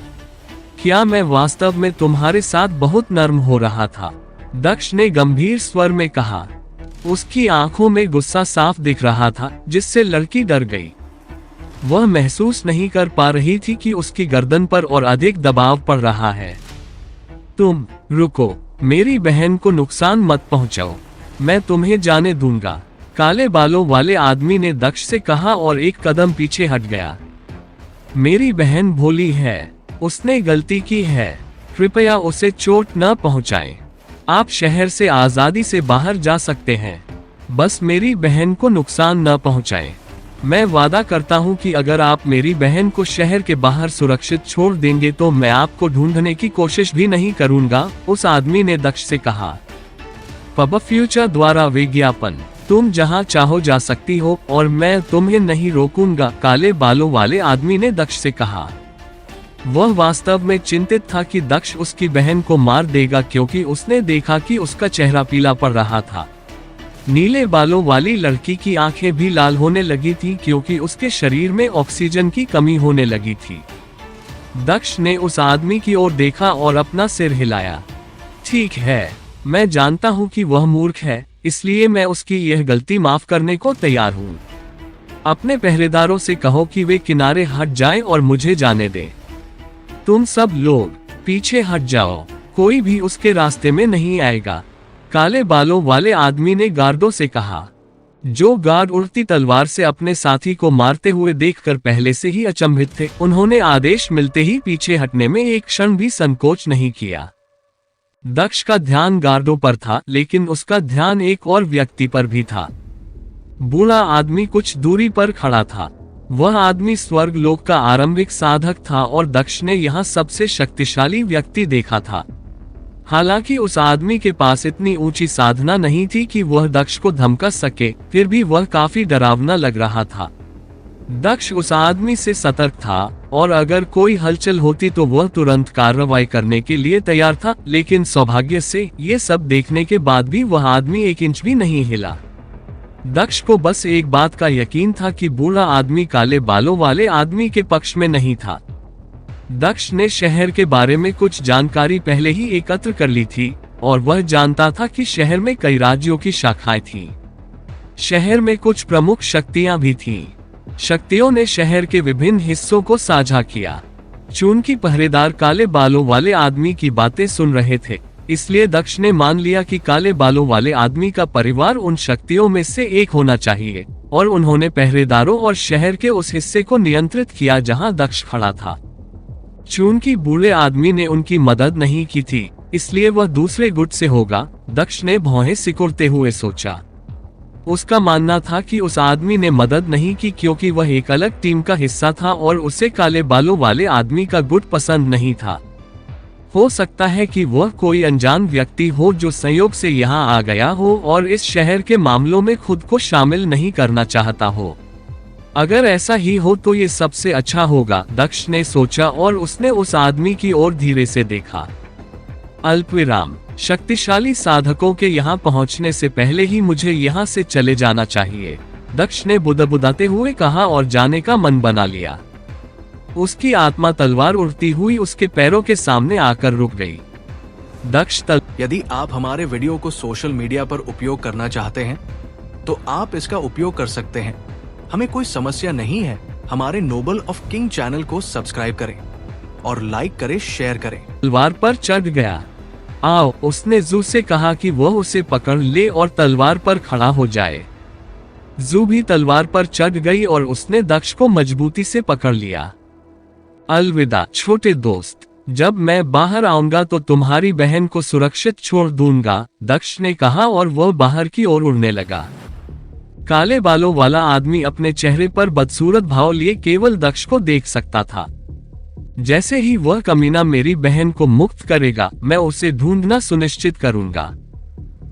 क्या मैं वास्तव में तुम्हारे साथ बहुत नर्म हो रहा था? दक्ष ने गंभीर स्वर में कहा। उसकी आंखों में गुस्सा साफ दिख रहा था, जिससे लड़की डर गई। वह महसूस नहीं कर पा रही थी कि उसकी गर्दन पर और अधिक दबाव पड़ रहा है। तुम रुको, मेरी बहन को नुकसान मत पहुंचाओ, मैं तुम्हें जाने दूंगा, काले बालों वाले आदमी ने दक्ष से कहा और एक कदम पीछे हट गया। मेरी बहन भोली है, उसने गलती की है, कृपया उसे चोट न पहुंचाएं। आप शहर से आजादी से बाहर जा सकते हैं, बस मेरी बहन को नुकसान न पहुंचाएं। मैं वादा करता हूं कि अगर आप मेरी बहन को शहर के बाहर सुरक्षित छोड़ देंगे तो मैं आपको ढूंढने की कोशिश भी नहीं करूंगा, उस आदमी ने दक्ष से कहा। पब फ्यूचर द्वारा विज्ञापन, तुम जहां चाहो जा सकती हो और मैं तुम्हें नहीं रोकूंगा, काले बालों वाले आदमी ने दक्ष से कहा। वह वास्तव में चिंतित था कि दक्ष उसकी बहन को मार देगा, क्योंकि उसने देखा कि उसका चेहरा पीला पड़ रहा था। नीले बालों वाली लड़की की आंखें भी लाल होने लगी थी, क्योंकि उसके शरीर में ऑक्सीजन की कमी होने लगी थी। दक्ष ने उस आदमी की ओर देखा और अपना सिर हिलाया। ठीक है, मैं जानता हूं कि वह मूर्ख है, इसलिए मैं उसकी यह गलती माफ करने को तैयार हूं। अपने पहरेदारों से कहो कि वे किनारे हट जाएं और मुझे जाने दें। तुम सब लोग पीछे हट जाओ, कोई भी उसके रास्ते में नहीं आएगा, काले बालों वाले आदमी ने गार्डों से कहा। जो गार्ड उड़ती तलवार से अपने साथी को मारते हुए देखकर पहले से ही अचंभित थे, उन्होंने आदेश मिलते ही पीछे हटने में एक क्षण भी संकोच नहीं किया। दक्ष का ध्यान गार्डों पर था, लेकिन उसका ध्यान एक और व्यक्ति पर भी था। बूढ़ा आदमी कुछ दूरी पर खड़ा था। वह आदमी स्वर्गलोक का आरंभिक साधक था और दक्ष ने यहाँ सबसे शक्तिशाली व्यक्ति देखा था। हालांकि उस आदमी के पास इतनी ऊंची साधना नहीं थी कि वह दक्ष को धमका सके, फिर भी वह काफी डरावना लग रहा था। दक्ष उस आदमी से सतर्क था और अगर कोई हलचल होती तो वह तुरंत कार्रवाई करने के लिए तैयार था, लेकिन सौभाग्य से ये सब देखने के बाद भी वह आदमी एक इंच भी नहीं हिला। दक्ष को बस एक बात का यकीन था कि बूढ़ा आदमी काले बालों वाले आदमी के पक्ष में नहीं था। दक्ष ने शहर के बारे में कुछ जानकारी पहले ही एकत्र कर ली थी और वह जानता था कि शहर में कई राज्यों की शाखाएं थीं। शहर में कुछ प्रमुख शक्तियां भी थीं। शक्तियों ने शहर के विभिन्न हिस्सों को साझा किया। चूंकि पहरेदार काले बालों वाले आदमी की बातें सुन रहे थे, इसलिए दक्ष ने मान लिया कि काले बालों वाले आदमी का परिवार उन शक्तियों में से एक होना चाहिए, और उन्होंने पहरेदारों और शहर के उस हिस्से को नियंत्रित किया जहां दक्ष खड़ा था। चूंकि बूढ़े आदमी ने उनकी मदद नहीं की थी, इसलिए वह दूसरे गुट से होगा, दक्ष ने भौहें सिकुड़ते हुए सोचा। उसका मानना था कि उस आदमी ने मदद नहीं की क्योंकि वह एक अलग टीम का हिस्सा था और उसे काले बालों वाले आदमी का गुट पसंद नहीं था। हो सकता है कि वह कोई अनजान व्यक्ति हो जो संयोग से यहाँ आ गया हो और इस शहर के मामलों में खुद को शामिल नहीं करना चाहता हो। अगर ऐसा ही हो तो ये सबसे अच्छा होगा, दक्ष ने सोचा और उसने उस आदमी की ओर धीरे से देखा। अल्पविराम, शक्तिशाली साधकों के यहाँ पहुँचने से पहले ही मुझे यहाँ से चले जाना चाहिए, दक्ष ने बुदबुदाते हुए कहा और जाने का मन बना लिया। उसकी आत्मा तलवार उड़ती हुई उसके पैरों के सामने आकर रुक गई। दक्ष यदि आप हमारे वीडियो को सोशल मीडिया पर उपयोग करना चाहते हैं तो आप इसका उपयोग कर सकते हैं, हमें कोई समस्या नहीं है। हमारे नोबल ऑफ किंग चैनल को सब्सक्राइब करें और लाइक करें, शेयर करें। तलवार पर चढ़ गया। आओ, उसने जू से कहा कि वह उसे पकड़ ले और तलवार पर खड़ा हो जाए। जू भी तलवार पर चढ़ गई और उसने दक्ष को मजबूती से पकड़ लिया। अलविदा छोटे दोस्त, जब मैं बाहर आऊंगा तो तुम्हारी बहन को सुरक्षित छोड़ दूंगा, दक्ष ने कहा और वह बाहर की ओर उड़ने लगा। काले बालों वाला आदमी अपने चेहरे पर बदसूरत भाव लिए केवल दक्ष को देख सकता था। जैसे ही वह कमीना मेरी बहन को मुक्त करेगा, मैं उसे ढूंढना सुनिश्चित करूंगा।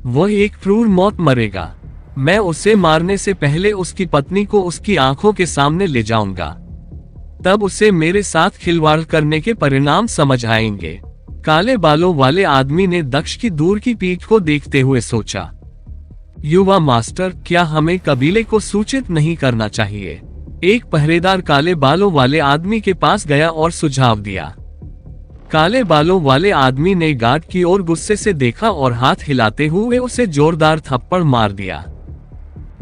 वह एक क्रूर मौत मरेगा। मैं उसे मारने से पहले उसकी पत्नी को उसकी आंखों के सामने ले जाऊंगा। तब उसे मेरे साथ खिलवाड़ करने के परिणाम समझ आएंगे। काले बालों वाले आदमी ने दक्ष की दूर की पीठ को देखते हुए सोचा। युवा मास्टर, क्या हमें कबीले को सूचित नहीं करना चाहिए? एक पहरेदार काले बालों वाले आदमी के पास गया और सुझाव दिया। काले बालों वाले आदमी ने गार्ड की ओर गुस्से से देखा और हाथ हिलाते हुए उसे जोरदार थप्पड़ मार दिया।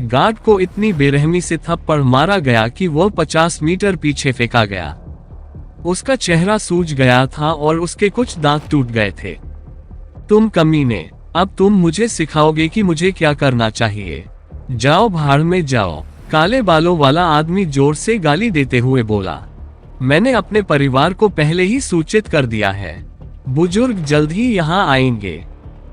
गार्ड को इतनी बेरहमी से थप्पड़ मारा गया कि वह 50 मीटर पीछे फेंका गया। उसका चेहरा सूज गया था और उसके कुछ दांत टूट गए थे। तुम कमीने, अब तुम मुझे सिखाओगे कि मुझे क्या करना चाहिए? जाओ भाड़ में जाओ, काले बालों वाला आदमी जोर से गाली देते हुए बोला। मैंने अपने परिवार को पहले ही सूचित कर दिया है। बुजुर्ग जल्द ही यहाँ आएंगे,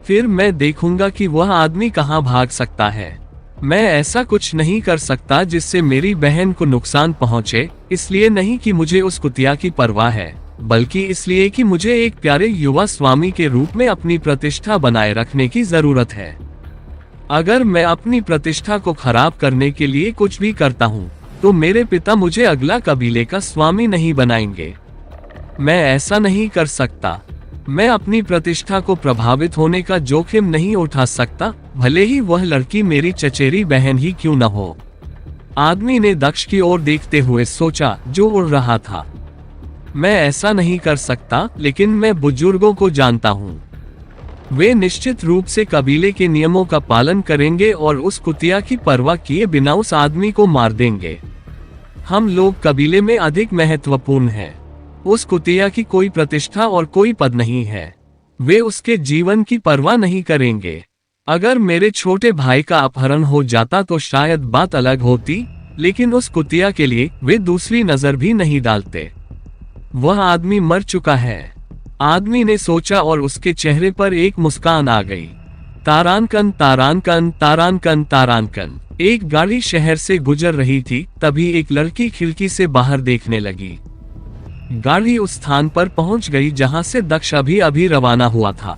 फिर मैं देखूंगा कि वह आदमी कहाँ भाग सकता है। मैं ऐसा कुछ नहीं कर सकता जिससे मेरी बहन को नुकसान पहुंचे, इसलिए नहीं कि मुझे उस कुतिया की परवाह है, बल्कि इसलिए कि मुझे एक प्यारे युवा स्वामी के रूप में अपनी प्रतिष्ठा बनाए रखने की जरूरत है। अगर मैं अपनी प्रतिष्ठा को खराब करने के लिए कुछ भी करता हूँ, तो मेरे पिता मुझे अगला कबीले का स्वामी नहीं बनाएंगे। मैं ऐसा नहीं कर सकता। मैं अपनी प्रतिष्ठा को प्रभावित होने का जोखिम नहीं उठा सकता, भले ही वह लड़की मेरी चचेरी बहन ही क्यों न हो। आदमी ने दक्ष की ओर देखते हुए सोचा, जो उड़ रहा था। मैं ऐसा नहीं कर सकता, लेकिन मैं बुजुर्गों को जानता हूँ। वे निश्चित रूप से कबीले के नियमों का पालन करेंगे और उस कुतिया की परवाह किए बिना उस आदमी को मार देंगे। हम लोग कबीले में अधिक महत्वपूर्ण हैं। उस कुतिया की कोई प्रतिष्ठा और कोई पद नहीं है। वे उसके जीवन की परवाह नहीं करेंगे। अगर मेरे छोटे भाई का अपहरण हो जाता तो शायद बात अलग होती, लेकिन उस कुतिया के लिए वे दूसरी नजर भी नहीं डालते। वह आदमी मर चुका है। आदमी ने सोचा और उसके चेहरे पर एक मुस्कान आ गई। तारानकन तारानकन तारानकन तारानकन। एक गाड़ी शहर से गुजर रही थी, तभी एक लड़की खिड़की से बाहर देखने लगी। गाड़ी उस स्थान पर पहुंच गई जहां से दक्ष अभी रवाना हुआ था।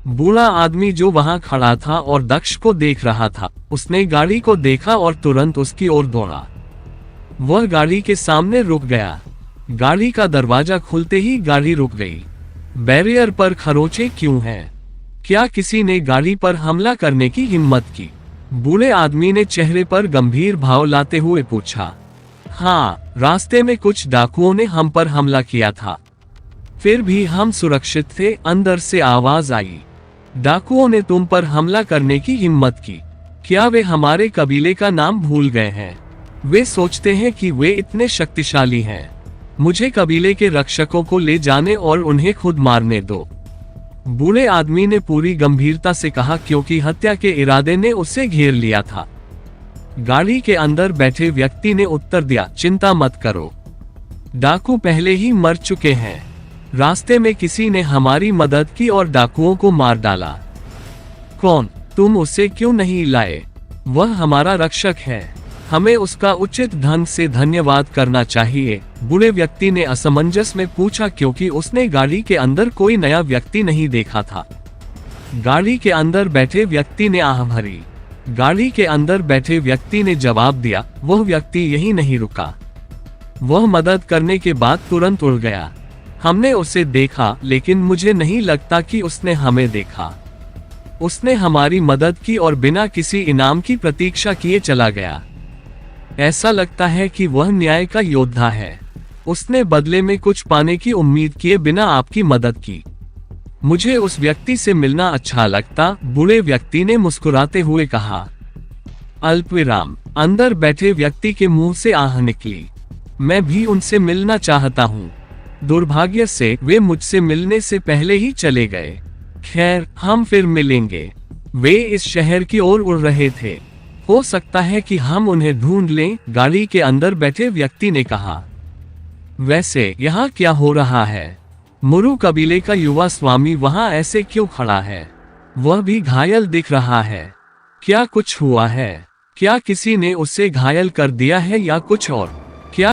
बूढ़ा आदमी जो वहां खड़ा था और दक्ष को देख रहा था, उसने गाड़ी को देखा और तुरंत उसकी ओर दौड़ा। वह गाड़ी के सामने रुक गया। गाड़ी का दरवाजा खुलते ही गाड़ी रुक गई। बैरियर पर खरोंचे क्यों हैं? क्या किसी ने गाड़ी पर हमला करने की हिम्मत की? बूढ़े आदमी ने चेहरे पर गंभीर भाव लाते हुए पूछा। हाँ, रास्ते में कुछ डाकुओं ने हम पर हमला किया था, फिर भी हम सुरक्षित थे। अंदर से आवाज आई, डाकुओं ने तुम पर हमला करने की हिम्मत की। क्या वे हमारे कबीले का नाम भूल गए हैं? वे सोचते हैं कि वे इतने शक्तिशाली हैं। मुझे कबीले के रक्षकों को ले जाने और उन्हें खुद मारने दो। बूढ़े आदमी ने पूरी गंभीरता से कहा, क्योंकि हत्या के इरादे ने उसे घेर लिया था। गाड़ी के अंदर बैठे व्यक्ति ने उत्तर दिया, चिंता मत करो, डाकू पहले ही मर चुके हैं। रास्ते में किसी ने हमारी मदद की और डाकुओं को मार डाला। कौन? तुम उसे क्यों नहीं लाए? वह हमारा रक्षक है, हमें उसका उचित ढंग से धन्यवाद करना चाहिए। बूढ़े व्यक्ति ने असमंजस में पूछा, क्योंकि उसने गाड़ी के अंदर कोई नया व्यक्ति नहीं देखा था। गाड़ी के अंदर बैठे व्यक्ति ने आह भरी। गाड़ी के अंदर बैठे व्यक्ति ने जवाब दिया, वह व्यक्ति यही नहीं रुका। वह मदद करने के बाद तुरंत उड़ गया। हमने उसे देखा, लेकिन मुझे नहीं लगता कि उसने हमें देखा। उसने हमारी मदद की और बिना किसी इनाम की प्रतीक्षा किए चला गया। ऐसा लगता है कि वह न्याय का योद्धा है। उसने बदले में कुछ पाने की उम्मीद किए बिना आपकी मदद की। मुझे उस व्यक्ति से मिलना अच्छा लगता, बूढ़े व्यक्ति ने मुस्कुराते हुए कहा। अल्पविराम। अंदर बैठे व्यक्ति के मुंह से आह निकली, मैं भी उनसे मिलना चाहता हूँ। दुर्भाग्य से वे मुझसे मिलने से पहले ही चले गए। खैर, हम फिर मिलेंगे। वे इस शहर की ओर उड़ रहे थे। हो सकता है कि हम उन्हें ढूंढ लें, गाड़ी के अंदर बैठे व्यक्ति ने कहा। वैसे यहाँ क्या हो रहा है? मुरु कबीले का युवा स्वामी वहाँ ऐसे क्यों खड़ा है? वह भी घायल दिख रहा है। क्या कुछ हुआ है? क्या किसी ने उसे घायल कर दिया है या कुछ और?